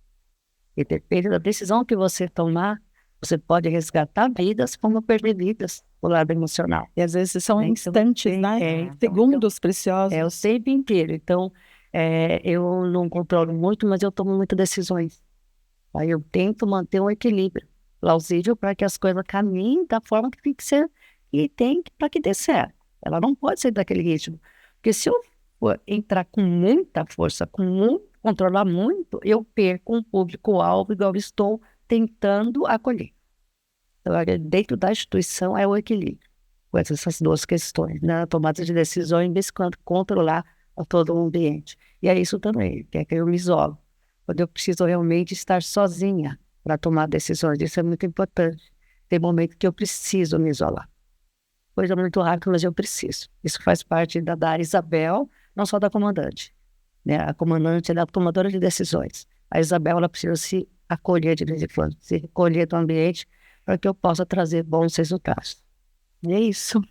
[SPEAKER 2] E depende da decisão que você tomar, você pode resgatar vidas como perder vidas do lado emocional.
[SPEAKER 1] E às vezes são instantes, né? Segundos preciosos.
[SPEAKER 2] É o tempo inteiro. Então, eu não controlo muito, mas eu tomo muitas decisões. Aí eu tento manter um equilíbrio plausível para que as coisas caminhem da forma que tem que ser e tem para que dê certo. Ela não pode ser daquele ritmo. Porque se eu for entrar com muita força, controlar muito, eu perco um público-alvo igual eu estou tentando acolher. Então, dentro da instituição é o equilíbrio com essas duas questões, né? A tomada de decisões, de controlar a todo o ambiente. E é isso também, que é que eu me isolo. Quando eu preciso realmente estar sozinha para tomar decisões, isso é muito importante. Tem momentos que eu preciso me isolar. Coisa muito rara, mas eu preciso. Isso faz parte da Isabel, não só da comandante. Né? A comandante é a tomadora de decisões. A Isabel, ela precisa se acolher de vez em quando, se recolher do ambiente para que eu possa trazer bons resultados.
[SPEAKER 1] E é isso.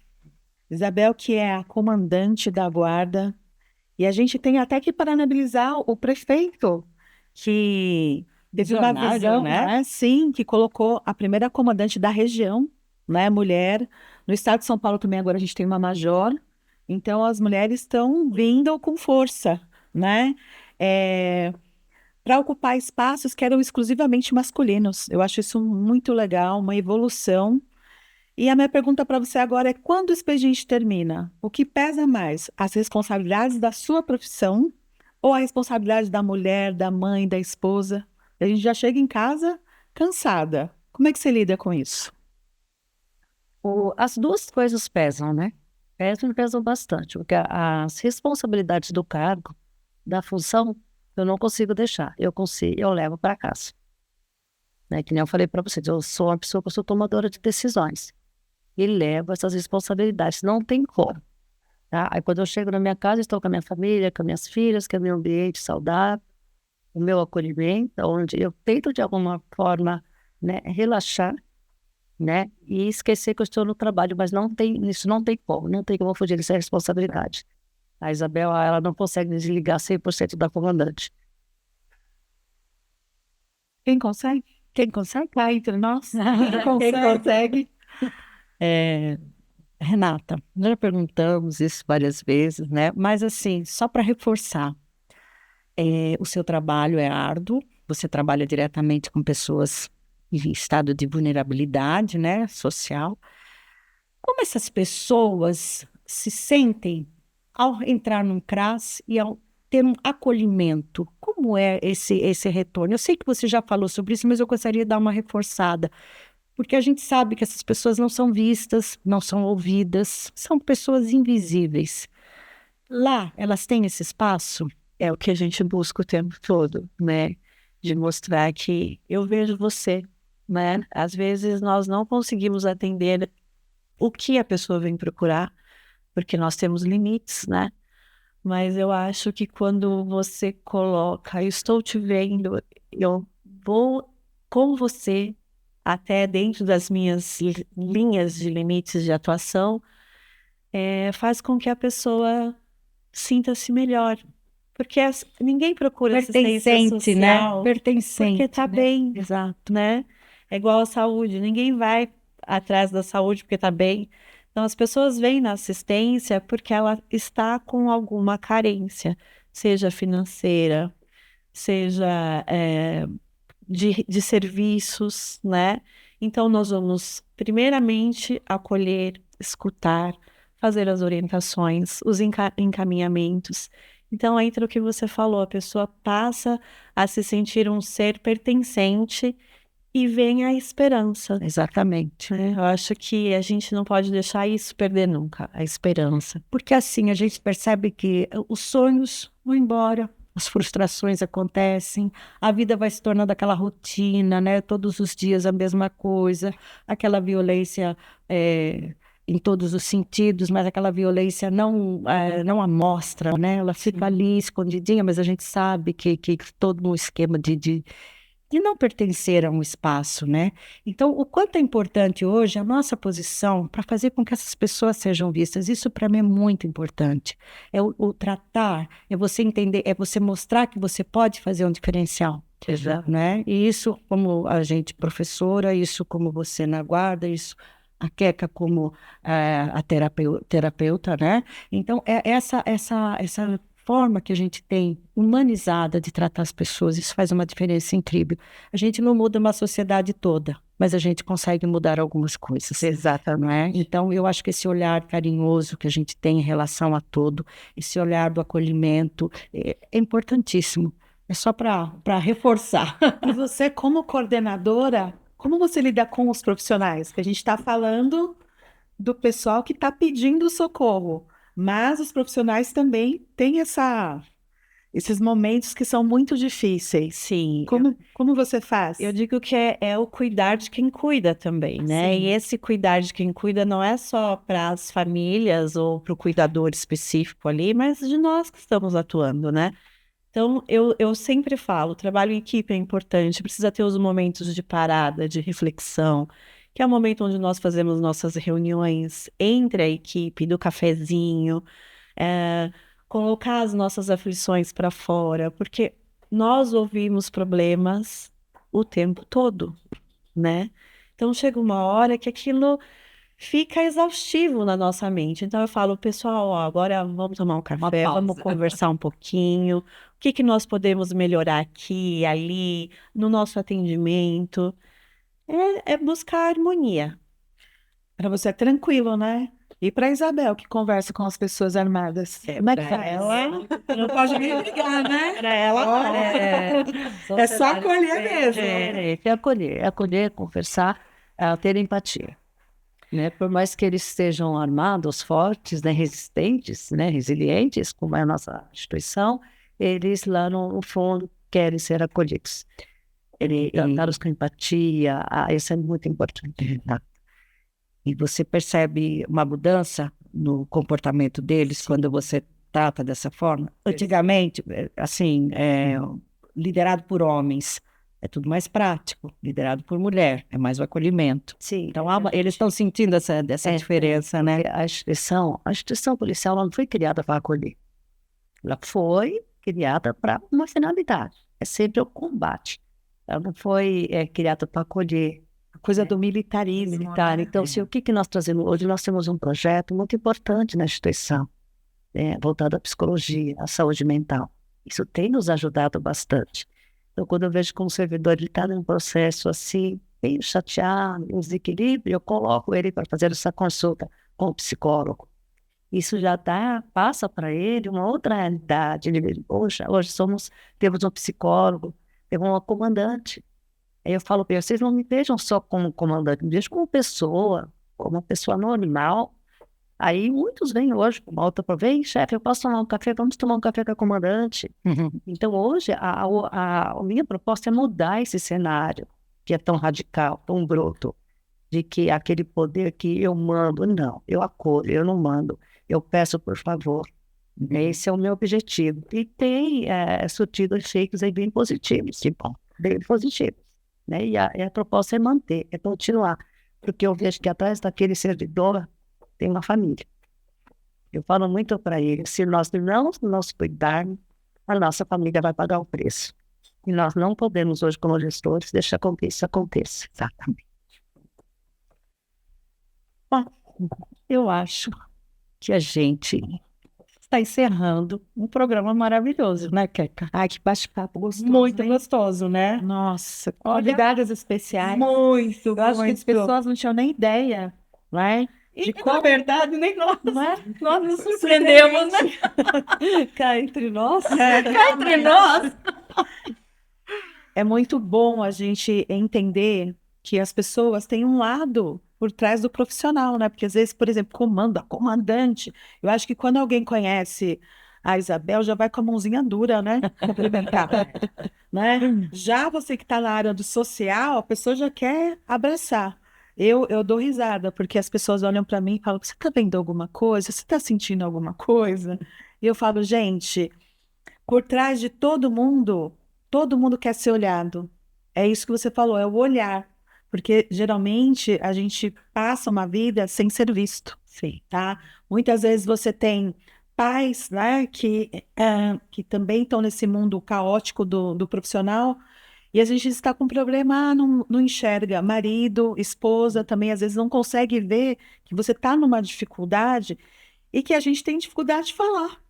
[SPEAKER 1] Isabel, que é a comandante da guarda, e a gente tem até que parabenizar o prefeito, que teve uma visão, né? Sim, que colocou a primeira comandante da região, né, mulher. No estado de São Paulo também agora a gente tem uma major. Então as mulheres estão vindo com força, né? Para ocupar espaços que eram exclusivamente masculinos. Eu acho isso muito legal, uma evolução. E a minha pergunta para você agora é: quando o expediente termina, o que pesa mais? As responsabilidades da sua profissão ou a responsabilidade da mulher, da mãe, da esposa? A gente já chega em casa cansada. Como é que você lida com isso?
[SPEAKER 2] As duas coisas pesam, né? Pesam e pesam bastante, porque as responsabilidades do cargo, da função, eu não consigo deixar. Eu consigo, eu levo para casa. Né? Que nem eu falei para vocês, eu sou uma pessoa que eu sou tomadora de decisões. E levo essas responsabilidades, não tem como. Tá? Aí quando eu chego na minha casa, estou com a minha família, com as minhas filhas, com o meu ambiente saudável, o meu acolhimento, onde eu tento de alguma forma, né, relaxar, né, e esquecer que eu estou no trabalho, mas isso não tem como, não tem como fugir dessa responsabilidade. A Isabel, ela não consegue desligar 100% da comandante.
[SPEAKER 1] Quem consegue?
[SPEAKER 2] Quem consegue?
[SPEAKER 1] Cá entre nós?
[SPEAKER 2] Quem
[SPEAKER 1] Quem consegue?
[SPEAKER 2] É, Renata, nós já perguntamos isso várias vezes, né? Mas assim, só para reforçar, o seu trabalho é árduo, você trabalha diretamente com pessoas em estado de vulnerabilidade, né, social. Como essas pessoas se sentem ao entrar num CRAS e ao ter um acolhimento? Como é esse retorno? Eu sei que você já falou sobre isso, mas eu gostaria de dar uma reforçada, porque a gente sabe que essas pessoas não são vistas, não são ouvidas, são pessoas invisíveis. Lá, elas têm esse espaço?
[SPEAKER 3] É o que a gente busca o tempo todo, né? De mostrar que eu vejo você, né? Às vezes nós não conseguimos atender o que a pessoa vem procurar, porque nós temos limites, né? Mas eu acho que quando você coloca, eu estou te vendo, eu vou com você até dentro das minhas linhas de limites de atuação, faz com que a pessoa sinta-se melhor. Porque ninguém procura assistência
[SPEAKER 2] Pertencente, né?
[SPEAKER 3] social porque
[SPEAKER 2] Pertencente,
[SPEAKER 3] tá
[SPEAKER 2] né?
[SPEAKER 3] bem,
[SPEAKER 2] Exato.
[SPEAKER 3] né? É igual à saúde, ninguém vai atrás da saúde porque tá bem. Então, as pessoas vêm na assistência porque ela está com alguma carência, seja financeira, seja de serviços, né? Então, nós vamos, primeiramente, acolher, escutar, fazer as orientações, os encaminhamentos. Então, entra o que você falou, a pessoa passa a se sentir um ser pertencente e vem a esperança,
[SPEAKER 2] Exatamente.
[SPEAKER 3] né? Eu acho que a gente não pode deixar isso perder nunca, a esperança.
[SPEAKER 2] Porque assim a gente percebe que os sonhos vão embora, as frustrações acontecem, a vida vai se tornando aquela rotina, né? Todos os dias a mesma coisa, aquela violência em todos os sentidos, mas aquela violência não à mostra, né? Ela fica ali escondidinha, mas a gente sabe que todo um esquema de não pertencer a um espaço, né? Então, o quanto é importante hoje a nossa posição para fazer com que essas pessoas sejam vistas, isso para mim é muito importante. É o tratar, é você entender, é você mostrar que você pode fazer um diferencial.
[SPEAKER 3] Exato.
[SPEAKER 2] Né? E isso como a gente professora, isso como você na guarda, isso a Queca como a terapeuta, né? Então, é essa forma que a gente tem humanizada de tratar as pessoas, isso faz uma diferença incrível. A gente não muda uma sociedade toda, mas a gente consegue mudar algumas coisas.
[SPEAKER 3] Exatamente.
[SPEAKER 2] Né? Então, eu acho que esse olhar carinhoso que a gente tem em relação a todo, esse olhar do acolhimento, é importantíssimo. É só para reforçar.
[SPEAKER 1] E você, como coordenadora, como você lida com os profissionais? Que a gente está falando do pessoal que está pedindo socorro, mas os profissionais também têm esses momentos que são muito difíceis.
[SPEAKER 3] Sim,
[SPEAKER 1] Como você faz?
[SPEAKER 3] eu digo que é o cuidar de quem cuida também, né?
[SPEAKER 1] Sim.
[SPEAKER 3] E esse cuidar de quem cuida não é só para as famílias ou para o cuidador específico ali, mas de nós que estamos atuando, né? Então, eu sempre falo, trabalho em equipe é importante, precisa ter os momentos de parada, de reflexão, que é o momento onde nós fazemos nossas reuniões entre a equipe, do cafezinho, é, colocar as nossas aflições para fora, porque nós ouvimos problemas o tempo todo, né? Então, chega uma hora que aquilo fica exaustivo na nossa mente. Então eu falo, pessoal, ó, agora vamos tomar um café, vamos conversar um pouquinho. O que que nós podemos melhorar aqui, ali, no nosso atendimento? É buscar harmonia.
[SPEAKER 1] Para você é tranquilo, né? E para Isabel, que conversa com as pessoas armadas. Como é que
[SPEAKER 3] Pra
[SPEAKER 1] faz?
[SPEAKER 3] ela,
[SPEAKER 1] Não pode nem brigar, né?
[SPEAKER 3] pra ela,
[SPEAKER 1] É só acolher mesmo.
[SPEAKER 2] Acolher, conversar, ter empatia. Né? Por mais que eles estejam armados, fortes, né? Resistentes, né? Resilientes, como é a nossa instituição, eles lá no fundo querem ser acolhidos. Ele tratados com empatia, isso é muito importante. Tá? E você percebe uma mudança no comportamento deles quando você trata dessa forma. Antigamente, assim, liderado por homens, é tudo mais prático. Liderado por mulher, é mais o acolhimento.
[SPEAKER 3] sim,
[SPEAKER 2] Então, eles estão sentindo essa diferença, né? A instituição policial ela não foi criada para acolher. Ela foi criada para uma finalidade. É sempre o combate. Ela não foi criada para acolher. A coisa do militarismo. Militar. Então, o que nós trazemos hoje? Nós temos um projeto muito importante na instituição, voltado à psicologia, à saúde mental. Isso tem nos ajudado bastante. Então, quando eu vejo que um servidor está num processo assim, meio chateado, um desequilíbrio, eu coloco ele para fazer essa consulta com o psicólogo. Isso já passa para ele uma outra realidade. Ele diz, poxa, hoje temos um psicólogo, temos uma comandante. Aí eu falo para eles, vocês não me vejam só como comandante, me vejam como uma pessoa normal. Aí muitos vêm hoje com uma outra, vem, chefe, eu posso tomar um café, vamos tomar um café com a comandante. Então hoje a minha proposta é mudar esse cenário, que é tão radical, tão bruto, de que aquele poder que eu mando, não, eu acolho, eu não mando, eu peço por favor. Esse é o meu objetivo. E tem surtido efeitos aí bem positivos, bem positivos. Né? E a proposta é manter, é continuar. Porque eu vejo que atrás daquele servidor tem uma família. Eu falo muito para ele, se nós não nos cuidarmos, a nossa família vai pagar o preço. E nós não podemos hoje, como gestores, deixar com que isso aconteça. Exatamente. Bom, eu acho que a gente está encerrando um programa maravilhoso, né, Keka?
[SPEAKER 1] Ai, que bate-papo gostoso.
[SPEAKER 2] Muito
[SPEAKER 1] hein?
[SPEAKER 2] gostoso, né?
[SPEAKER 1] Nossa,
[SPEAKER 2] Olha,
[SPEAKER 1] convidadas especiais.
[SPEAKER 2] muito,
[SPEAKER 1] Eu acho que as
[SPEAKER 2] muito.
[SPEAKER 1] pessoas não tinham nem ideia, né?
[SPEAKER 2] E,
[SPEAKER 1] De qual
[SPEAKER 2] na verdade, nem nós.
[SPEAKER 1] não é?
[SPEAKER 2] Nós nos surpreendemos, né?
[SPEAKER 3] cá entre nós.
[SPEAKER 2] Cá entre nós.
[SPEAKER 1] É muito bom a gente entender que as pessoas têm um lado por trás do profissional, né? Porque às vezes, por exemplo, comandante. Eu acho que quando alguém conhece a Isabel, já vai com a mãozinha dura, né? Cumprimentar, né? Já você que está na área do social, a pessoa já quer abraçar. Eu dou risada, porque as pessoas olham para mim e falam: você está vendo alguma coisa? Você está sentindo alguma coisa? E eu falo, gente, por trás de todo mundo quer ser olhado. É isso que você falou, é o olhar. Porque geralmente a gente passa uma vida sem ser visto,
[SPEAKER 2] Sim.
[SPEAKER 1] tá? Muitas vezes você tem pais, né, que também estão nesse mundo caótico do profissional, e a gente está com problema, não enxerga. Marido, esposa também às vezes não consegue ver que você está numa dificuldade e que a gente tem dificuldade de falar.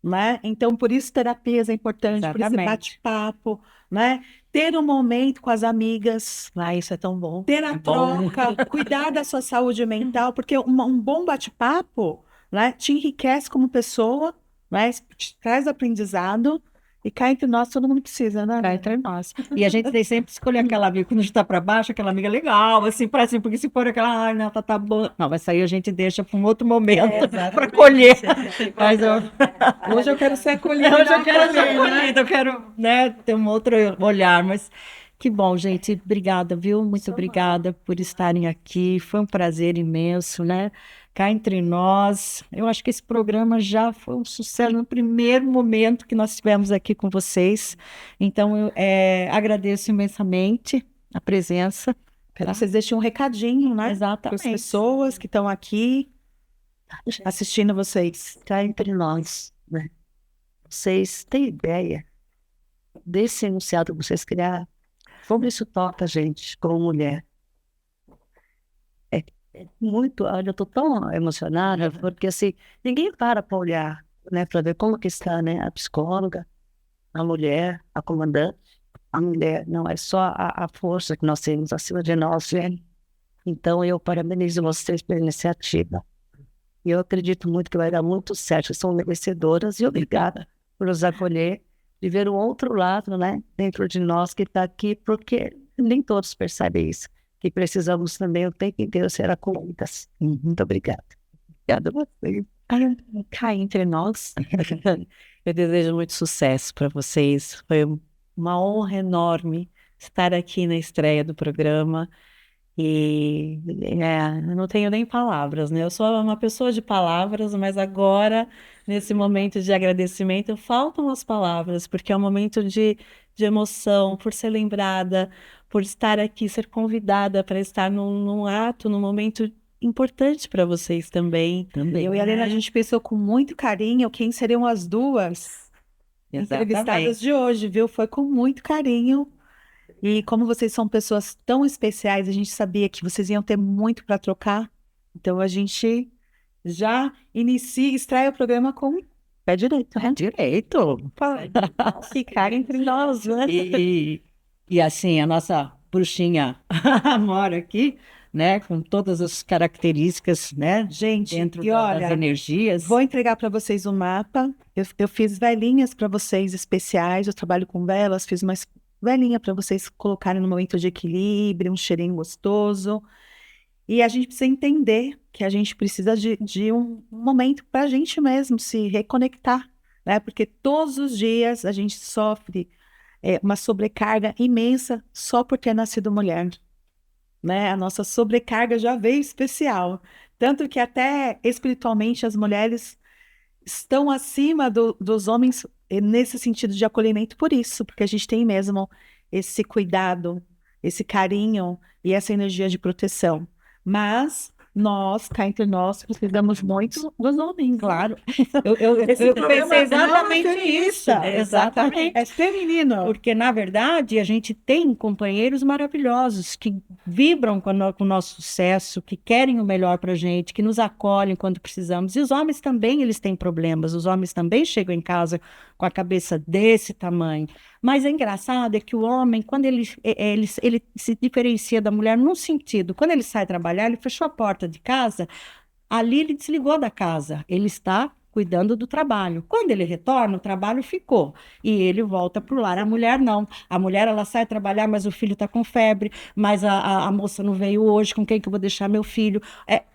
[SPEAKER 1] Né? Então, por isso terapias é importante, por isso
[SPEAKER 2] Exatamente.
[SPEAKER 1] bate-papo, né? Ter um momento com as amigas,
[SPEAKER 3] Isso é tão bom.
[SPEAKER 1] ter a troca, cuidar da sua saúde mental, porque um bom bate-papo, né, te enriquece como pessoa, né, te traz aprendizado, e cá entre nós todo mundo precisa, né?
[SPEAKER 2] Cá entre nós. E a gente tem sempre que escolher aquela amiga, quando a gente está para baixo, aquela amiga legal, assim, para assim, porque se for aquela, ai, não, tá bom. Não, mas aí a gente deixa para um outro momento, para colher. Mas
[SPEAKER 1] Hoje eu quero ser acolhida.
[SPEAKER 2] hoje eu quero ser acolhida, eu quero, né, ter um outro olhar, mas que bom, gente. Obrigada, viu? Muito obrigada por estarem aqui. Foi um prazer imenso, né? Cá entre nós. Eu acho que esse programa já foi um sucesso no primeiro momento que nós estivemos aqui com vocês. Então, eu agradeço imensamente a presença.
[SPEAKER 1] Vocês deixem um recadinho, né? Para as
[SPEAKER 2] Exatamente.
[SPEAKER 1] pessoas que estão aqui assistindo vocês.
[SPEAKER 2] Cá entre nós, né? Vocês têm ideia desse enunciado que vocês criaram? Como isso toca a gente como mulher? É muito, olha, eu estou tão emocionada, porque assim, ninguém para olhar, né, para ver como que está, né, a psicóloga, a mulher, a comandante, a mulher, não é só a força que nós temos acima de nós, né? Então, eu parabenizo vocês pela iniciativa. E eu acredito muito que vai dar muito certo. Vocês são merecedoras e obrigada por nos acolher e ver o outro lado, né, dentro de nós que está aqui, porque nem todos percebem isso, que precisamos também o tempo inteiro ser acolhidas. Muito obrigada. Obrigada a vocês.
[SPEAKER 3] Cá entre nós, eu desejo muito sucesso para vocês. Foi uma honra enorme estar aqui na estreia do programa. E eu não tenho nem palavras, né? Eu sou uma pessoa de palavras, mas agora, nesse momento de agradecimento, faltam as palavras, porque é um momento de emoção, por ser lembrada, por estar aqui, ser convidada para estar num ato, num momento importante para vocês também.
[SPEAKER 1] Eu e a Helena, a gente pensou com muito carinho quem seriam as duas entrevistadas de hoje, viu? Foi com muito carinho. E como vocês são pessoas tão especiais, a gente sabia que vocês iam ter muito para trocar. Então a gente já extrai o programa com pé direito, né?
[SPEAKER 2] Direito.
[SPEAKER 3] Ficar entre nós, né?
[SPEAKER 2] E assim, a nossa bruxinha mora aqui, né, com todas as características, né,
[SPEAKER 1] Gente,
[SPEAKER 2] dentro
[SPEAKER 1] e
[SPEAKER 2] das
[SPEAKER 1] olha,
[SPEAKER 2] energias.
[SPEAKER 1] vou entregar para vocês o mapa. Eu fiz velinhas para vocês especiais. Eu trabalho com velas, fiz uma velinha para vocês colocarem no momento de equilíbrio, um cheirinho gostoso. E a gente precisa entender que a gente precisa de um momento para a gente mesmo se reconectar, né? Porque todos os dias a gente sofre uma sobrecarga imensa só por ter nascido mulher, né? A nossa sobrecarga já veio especial. Tanto que até espiritualmente as mulheres estão acima dos homens nesse sentido de acolhimento por isso, porque a gente tem mesmo esse cuidado, esse carinho e essa energia de proteção. Mas nós, cá entre nós, precisamos muito dos homens.
[SPEAKER 2] Claro.
[SPEAKER 3] Eu pensei exatamente
[SPEAKER 1] isso.
[SPEAKER 3] Exatamente.
[SPEAKER 1] É feminino.
[SPEAKER 2] Porque, na verdade, a gente tem companheiros maravilhosos que vibram com o nosso sucesso, que querem o melhor para a gente, que nos acolhem quando precisamos. E os homens também, eles têm problemas. Os homens também chegam em casa com a cabeça desse tamanho. Mas é engraçado é que o homem, quando ele se diferencia da mulher num sentido, quando ele sai trabalhar, ele fechou a porta de casa, ali ele desligou da casa, ele está cuidando do trabalho. Quando ele retorna, o trabalho ficou e ele volta para o lar. A mulher não. A mulher, ela sai trabalhar, mas o filho está com febre, mas a moça não veio hoje, com quem que eu vou deixar meu filho?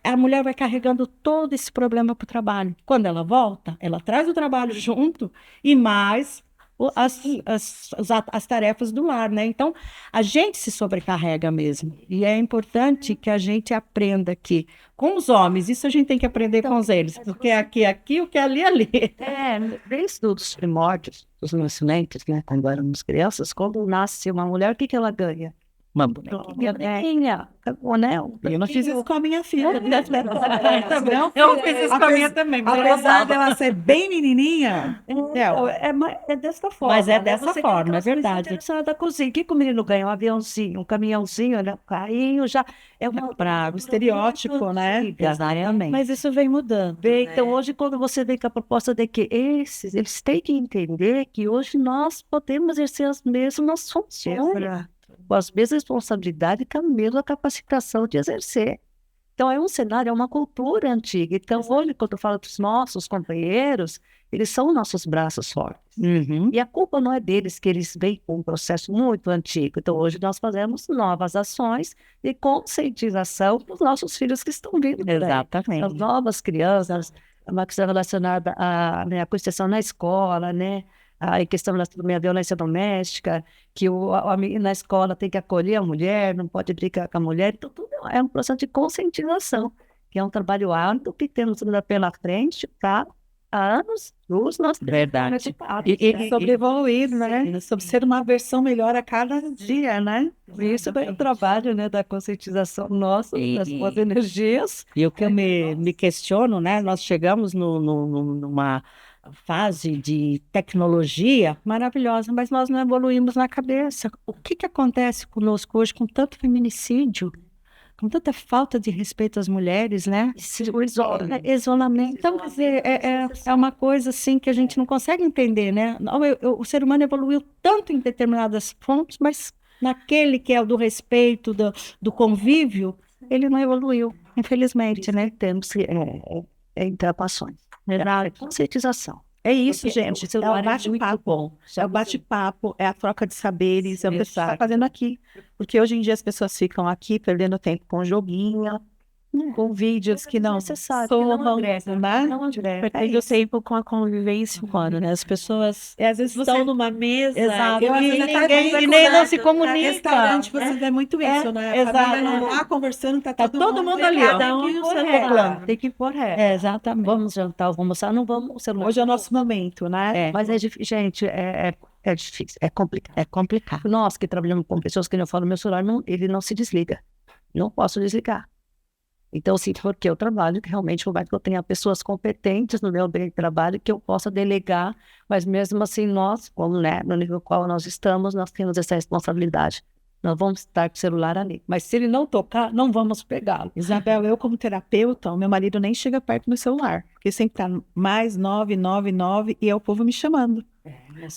[SPEAKER 2] A mulher vai carregando todo esse problema para o trabalho. Quando ela volta, ela traz o trabalho junto e mais as tarefas do lar, né? Então, a gente se sobrecarrega mesmo. E é importante que a gente aprenda aqui com os homens. Isso a gente tem que aprender com eles. Porque aqui, o que é ali. Desde os primórdios, os nascimentos, né? Quando éramos crianças, quando nasce uma mulher, o que ela ganha? Uma bonequinha, um anel.
[SPEAKER 1] Eu não fiz isso com a minha filha.
[SPEAKER 3] Eu fiz isso com a minha também.
[SPEAKER 1] Apesar dela ser bem menininha.
[SPEAKER 2] É dessa forma. Mas é dessa forma, é verdade. Da cozinha. O que o menino ganha? Um aviãozinho, um caminhãozinho, né? Um carrinho, já é uma
[SPEAKER 1] praga, estereótipo, né?
[SPEAKER 2] Exatamente.
[SPEAKER 3] Mas isso vem mudando.
[SPEAKER 2] Então, hoje, quando você vem com a proposta de que eles têm que entender que hoje nós podemos exercer as mesmas funções. Com as mesmas responsabilidades e com a mesma capacitação de exercer. Então, é um cenário, é uma cultura antiga. Então, hoje, quando eu falo dos nossos companheiros, eles são nossos braços fortes.
[SPEAKER 3] Uhum.
[SPEAKER 2] E a culpa não é deles, que eles vêm com um processo muito antigo. Então, hoje nós fazemos novas ações de conscientização para os nossos filhos que estão vindo.
[SPEAKER 3] Exatamente.
[SPEAKER 2] As novas crianças, uma questão relacionada à constituição na escola, né? A questão da violência doméstica, que na escola tem que acolher a mulher, não pode brigar com a mulher. Então, tudo é um processo de conscientização, que é um trabalho árduo que temos pela frente para anos luz.
[SPEAKER 3] Verdade.
[SPEAKER 1] E sobre evoluir, né? Sobre ser uma versão melhor a cada dia, né?
[SPEAKER 2] Isso é o trabalho, né, da conscientização nossa, das boas energias. E o que eu me questiono, né? Nós chegamos numa fase de tecnologia maravilhosa, mas nós não evoluímos na cabeça. O que acontece conosco hoje com tanto feminicídio, com tanta falta de respeito às mulheres, né? Isolamento. Então, quer dizer, é uma coisa assim que a gente não consegue entender, né? O ser humano evoluiu tanto em determinados pontos, mas naquele que é o do respeito, do convívio, ele não evoluiu, infelizmente, né? Temos interações. Conscientização.
[SPEAKER 1] É isso,
[SPEAKER 2] Porque
[SPEAKER 1] gente.
[SPEAKER 2] o
[SPEAKER 1] É
[SPEAKER 2] celular
[SPEAKER 1] o
[SPEAKER 2] é muito
[SPEAKER 1] bate-papo.
[SPEAKER 2] bom.
[SPEAKER 1] É o bate-papo, é a troca de saberes, é o que a gente está
[SPEAKER 2] Exato.
[SPEAKER 1] fazendo aqui. Porque hoje em dia as pessoas ficam aqui perdendo tempo com joguinho, com vídeos que não somam, né?
[SPEAKER 3] Perdendo tempo com a convivência humana, né? As pessoas
[SPEAKER 1] E às vezes você...
[SPEAKER 3] estão numa mesa
[SPEAKER 2] Exato.
[SPEAKER 1] Eu, às
[SPEAKER 3] e
[SPEAKER 1] vezes, até
[SPEAKER 3] ninguém
[SPEAKER 1] brinco,
[SPEAKER 3] nem
[SPEAKER 1] né?
[SPEAKER 3] não se
[SPEAKER 1] No
[SPEAKER 3] comunica.
[SPEAKER 1] restaurante você vê muito isso, né? A família não tá conversando, tá todo mundo ali, ó.
[SPEAKER 3] Cada um no celular.
[SPEAKER 2] Tem que pôr exatamente. Vamos jantar, vamos almoçar, não vamos no celular.
[SPEAKER 1] Hoje é o nosso momento, né?
[SPEAKER 2] Mas é difícil, gente, é difícil, é complicado. É complicado. Nós que trabalhamos com pessoas que não falam, meu celular, ele não se desliga. Não posso desligar. Então, sim, porque eu trabalho, que realmente eu que eu tenha pessoas competentes no meu ambiente de trabalho que eu possa delegar, mas mesmo assim nós, como, né, no nível qual nós estamos, nós temos essa responsabilidade. Nós vamos estar com o celular ali. Mas se ele não tocar, não vamos pegá-lo.
[SPEAKER 1] Isabel, eu como terapeuta, o meu marido nem chega perto do meu celular, porque sempre tá mais 999 e é o povo me chamando.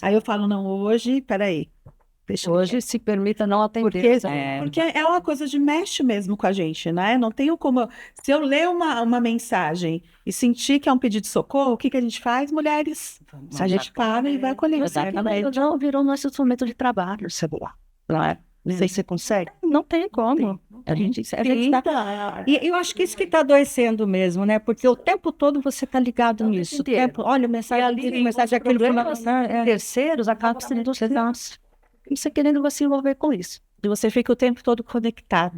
[SPEAKER 1] Aí eu falo, não, hoje, peraí.
[SPEAKER 2] Hoje se permita não atender.
[SPEAKER 1] Porque é uma coisa de mexe mesmo com a gente, né? Não tenho como... Se eu ler uma mensagem e sentir que é um pedido de socorro, o que a gente faz, mulheres? A gente para e vai acolher.
[SPEAKER 2] Exatamente. Já virou nosso instrumento de trabalho, o celular. Não é? Não sei se você consegue. Não tem como. A gente tá... E eu acho que isso que está adoecendo mesmo, né? Porque o tempo todo você está ligado nisso. Olha, mensagem ali, mensagem aquele... Terceiros acabam sendo nós. Você querendo se envolver com isso.
[SPEAKER 3] E você fica o tempo todo conectado.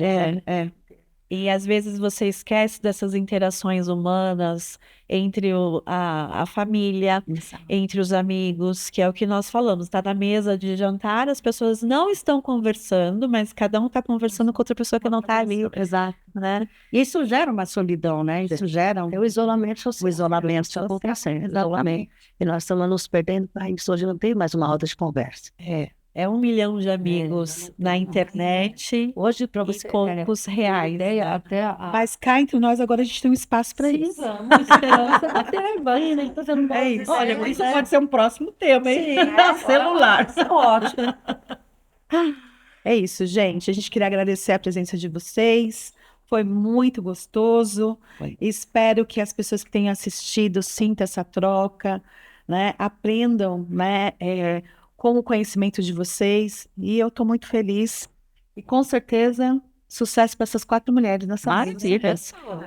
[SPEAKER 3] E às vezes você esquece dessas interações humanas entre a família, entre os amigos, que é o que nós falamos. Está na mesa de jantar, as pessoas não estão conversando, mas cada um está conversando com outra pessoa que não está ali.
[SPEAKER 2] Exato.
[SPEAKER 3] Né?
[SPEAKER 2] Isso gera uma solidão, né? Isso gera o isolamento social. O isolamento está acontecendo, exatamente. E nós estamos nos perdendo para isso. Hoje não tem mais uma roda de conversa.
[SPEAKER 3] É 1 milhão de amigos na internet,
[SPEAKER 2] hoje para você
[SPEAKER 3] poucos reais.
[SPEAKER 1] Mas cá entre nós agora a gente tem um espaço para isso.
[SPEAKER 2] Isso. Olha, isso pode ser um próximo tema, hein? Celular.
[SPEAKER 3] Ótimo.
[SPEAKER 1] É isso, gente. A gente queria agradecer a presença de vocês. Foi muito gostoso. Espero que as pessoas que tenham assistido sintam essa troca, né? Aprendam, né? Com o conhecimento de vocês, e eu estou muito feliz. E com certeza, sucesso para essas 4 mulheres nessa vida.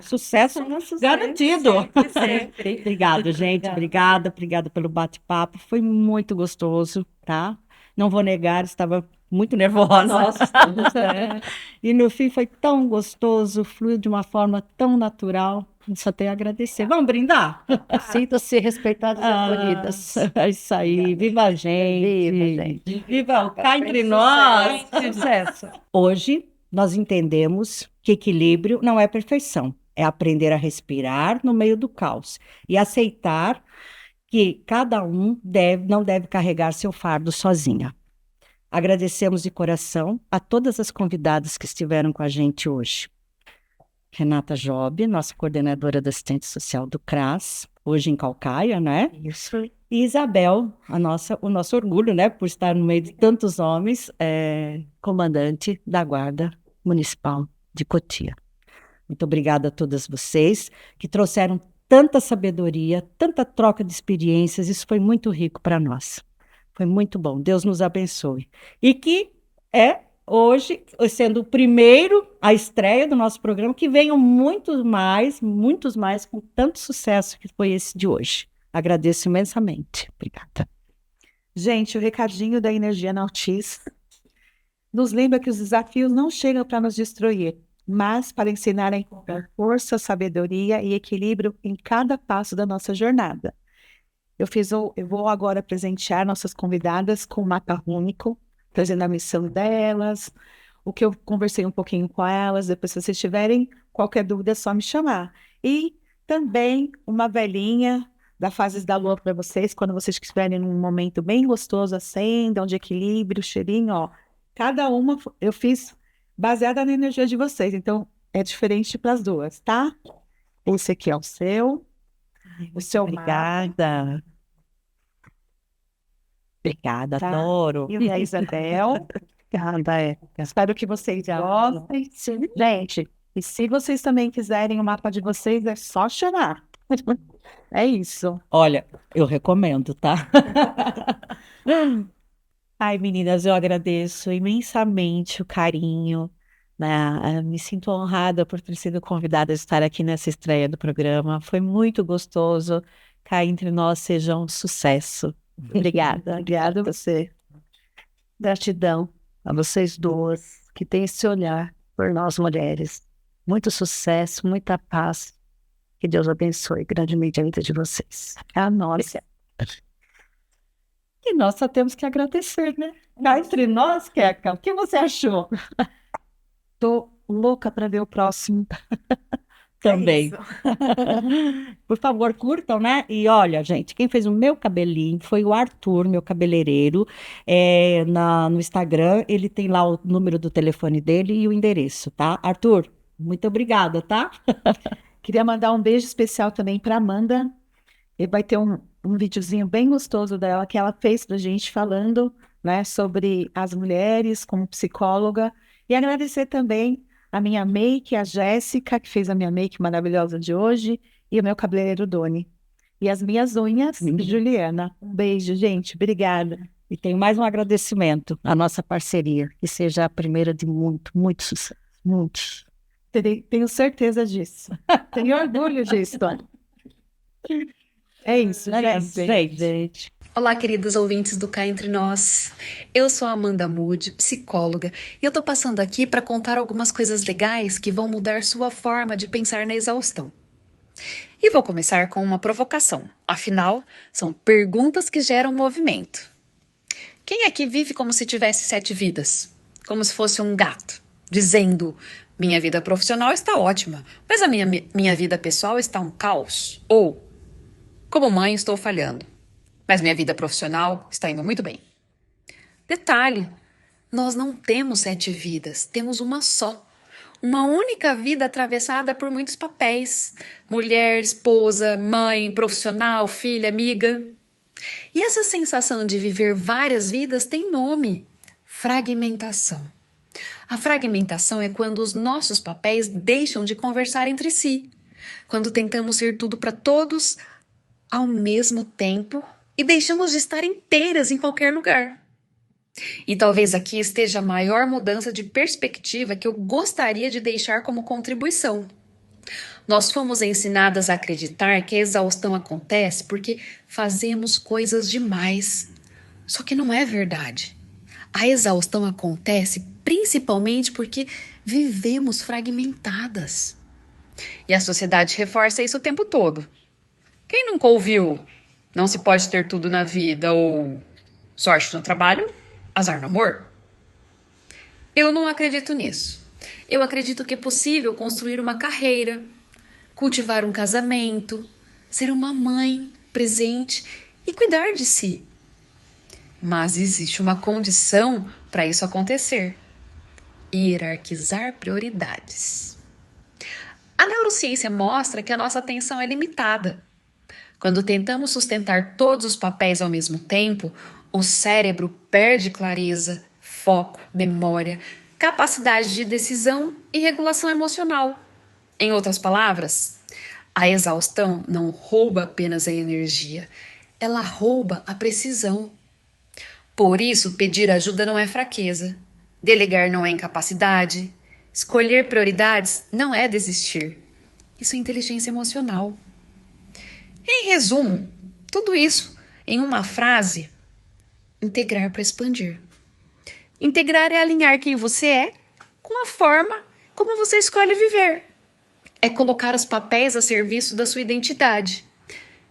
[SPEAKER 2] Sucesso garantido. Sempre. Obrigado, gente. Obrigada pelo bate-papo. Foi muito gostoso, tá? Não vou negar, estava muito nervosa. Nossa, E no fim foi tão gostoso, fluiu de uma forma tão natural. Só tenho a agradecer. Vamos brindar? Sinta-se respeitadas e acolhidas. É isso aí. Viva a gente. Viva, gente. Viva o cá entre nós. Sucesso. Hoje, nós entendemos que equilíbrio não é perfeição. É aprender a respirar no meio do caos. E aceitar que cada um não deve carregar seu fardo sozinha. Agradecemos de coração a todas as convidadas que estiveram com a gente hoje. Renata Job, nossa coordenadora da assistente social do CRAS, hoje em Caucaia, né? Isso. E Isabel, o nosso orgulho, né? Por estar no meio de tantos homens, comandante da Guarda Municipal de Cotia. Muito obrigada a todas vocês que trouxeram tanta sabedoria, tanta troca de experiências. Isso foi muito rico para nós. Foi muito bom. Deus nos abençoe. E que hoje, sendo o primeiro, a estreia do nosso programa, que venham muitos mais, com tanto sucesso que foi esse de hoje. Agradeço imensamente. Obrigada.
[SPEAKER 1] Gente, o recadinho da Energia Nautis nos lembra que os desafios não chegam para nos destruir, mas para ensinar a encontrar força, sabedoria e equilíbrio em cada passo da nossa jornada. Eu vou agora presentear nossas convidadas com um mapa único, trazendo a missão delas, o que eu conversei um pouquinho com elas. Depois, se vocês tiverem qualquer dúvida, é só me chamar. E também uma velinha da Fases da Lua para vocês, quando vocês estiverem num momento bem gostoso, acendam, de equilíbrio, cheirinho, ó. Cada uma eu fiz baseada na energia de vocês, então é diferente para as duas, tá? Esse aqui é o seu. O seu
[SPEAKER 2] Obrigada. Obrigada,
[SPEAKER 1] tá?
[SPEAKER 2] Adoro.
[SPEAKER 1] E a Isabel.
[SPEAKER 2] Obrigada,
[SPEAKER 1] Espero que vocês gostem.
[SPEAKER 2] Sim. Gente,
[SPEAKER 1] E se vocês também quiserem o mapa de vocês, é só chamar. É isso.
[SPEAKER 3] Olha, eu recomendo, tá? Ai, meninas, eu agradeço imensamente o carinho, né? Me sinto honrada por ter sido convidada a estar aqui nessa estreia do programa. Foi muito gostoso. Cá entre nós seja um sucesso. Obrigada.
[SPEAKER 1] Obrigada a você.
[SPEAKER 2] Gratidão a vocês duas que têm esse olhar por nós mulheres. Muito sucesso, muita paz. Que Deus abençoe grandemente a vida de vocês.
[SPEAKER 1] A nossa. E nós só temos que agradecer, né? Cá entre nós, Keka, o que você achou? Tô louca para ver o próximo.
[SPEAKER 3] Também.
[SPEAKER 1] É
[SPEAKER 3] Por favor, curtam, né? E olha, gente, quem fez o meu cabelinho foi o Arthur, meu cabeleireiro, no Instagram. Ele tem lá o número do telefone dele e o endereço, tá? Arthur, muito obrigada, tá?
[SPEAKER 1] Queria mandar um beijo especial também para Amanda. E vai ter um videozinho bem gostoso dela que ela fez pra gente falando, né, sobre as mulheres como psicóloga. E agradecer também a minha make, a Jéssica, que fez a minha make maravilhosa de hoje, e o meu cabeleireiro Doni. E as minhas unhas, Juliana. Um beijo, gente. Obrigada.
[SPEAKER 3] E tenho mais um agradecimento à nossa parceria, que seja a primeira de muito, muito sucesso. Muitos.
[SPEAKER 1] Tenho certeza disso. Tenho orgulho disso. É isso, gente.
[SPEAKER 4] Olá, queridos ouvintes do Cá Entre Nós. Eu sou a Amanda Moody, psicóloga, e eu tô passando aqui para contar algumas coisas legais que vão mudar sua forma de pensar na exaustão. E vou começar com uma provocação. Afinal, são perguntas que geram movimento. Quem aqui vive como se tivesse 7 vidas? Como se fosse um gato, dizendo: minha vida profissional está ótima, mas a minha vida pessoal está um caos. Ou, como mãe, estou falhando, mas minha vida profissional está indo muito bem. Detalhe, nós não temos 7 vidas, temos uma só. Uma única vida atravessada por muitos papéis. Mulher, esposa, mãe, profissional, filha, amiga. E essa sensação de viver várias vidas tem nome: fragmentação. A fragmentação é quando os nossos papéis deixam de conversar entre si. Quando tentamos ser tudo para todos ao mesmo tempo e deixamos de estar inteiras em qualquer lugar. E talvez aqui esteja a maior mudança de perspectiva que eu gostaria de deixar como contribuição. Nós fomos ensinadas a acreditar que a exaustão acontece porque fazemos coisas demais. Só que não é verdade. A exaustão acontece principalmente porque vivemos fragmentadas. E a sociedade reforça isso o tempo todo. Quem nunca ouviu: não se pode ter tudo na vida, ou sorte no trabalho, azar no amor? Eu não acredito nisso. Eu acredito que é possível construir uma carreira, cultivar um casamento, ser uma mãe presente e cuidar de si. Mas existe uma condição para isso acontecer: hierarquizar prioridades. A neurociência mostra que a nossa atenção é limitada. Quando tentamos sustentar todos os papéis ao mesmo tempo, o cérebro perde clareza, foco, memória, capacidade de decisão e regulação emocional. Em outras palavras, a exaustão não rouba apenas a energia, ela rouba a precisão. Por isso, pedir ajuda não é fraqueza, delegar não é incapacidade, escolher prioridades não é desistir. Isso é inteligência emocional. Em resumo, tudo isso em uma frase: integrar para expandir. Integrar é alinhar quem você é com a forma como você escolhe viver. É colocar os papéis a serviço da sua identidade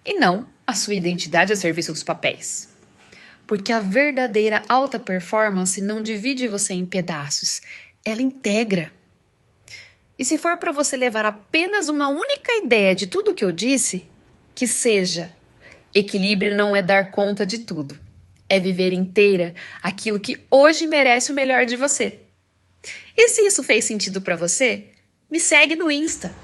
[SPEAKER 4] e não a sua identidade a serviço dos papéis. Porque a verdadeira alta performance não divide você em pedaços, ela integra. E se for para você levar apenas uma única ideia de tudo que eu disse, que seja: equilíbrio não é dar conta de tudo, é viver inteira aquilo que hoje merece o melhor de você. E se isso fez sentido para você, me segue no Insta.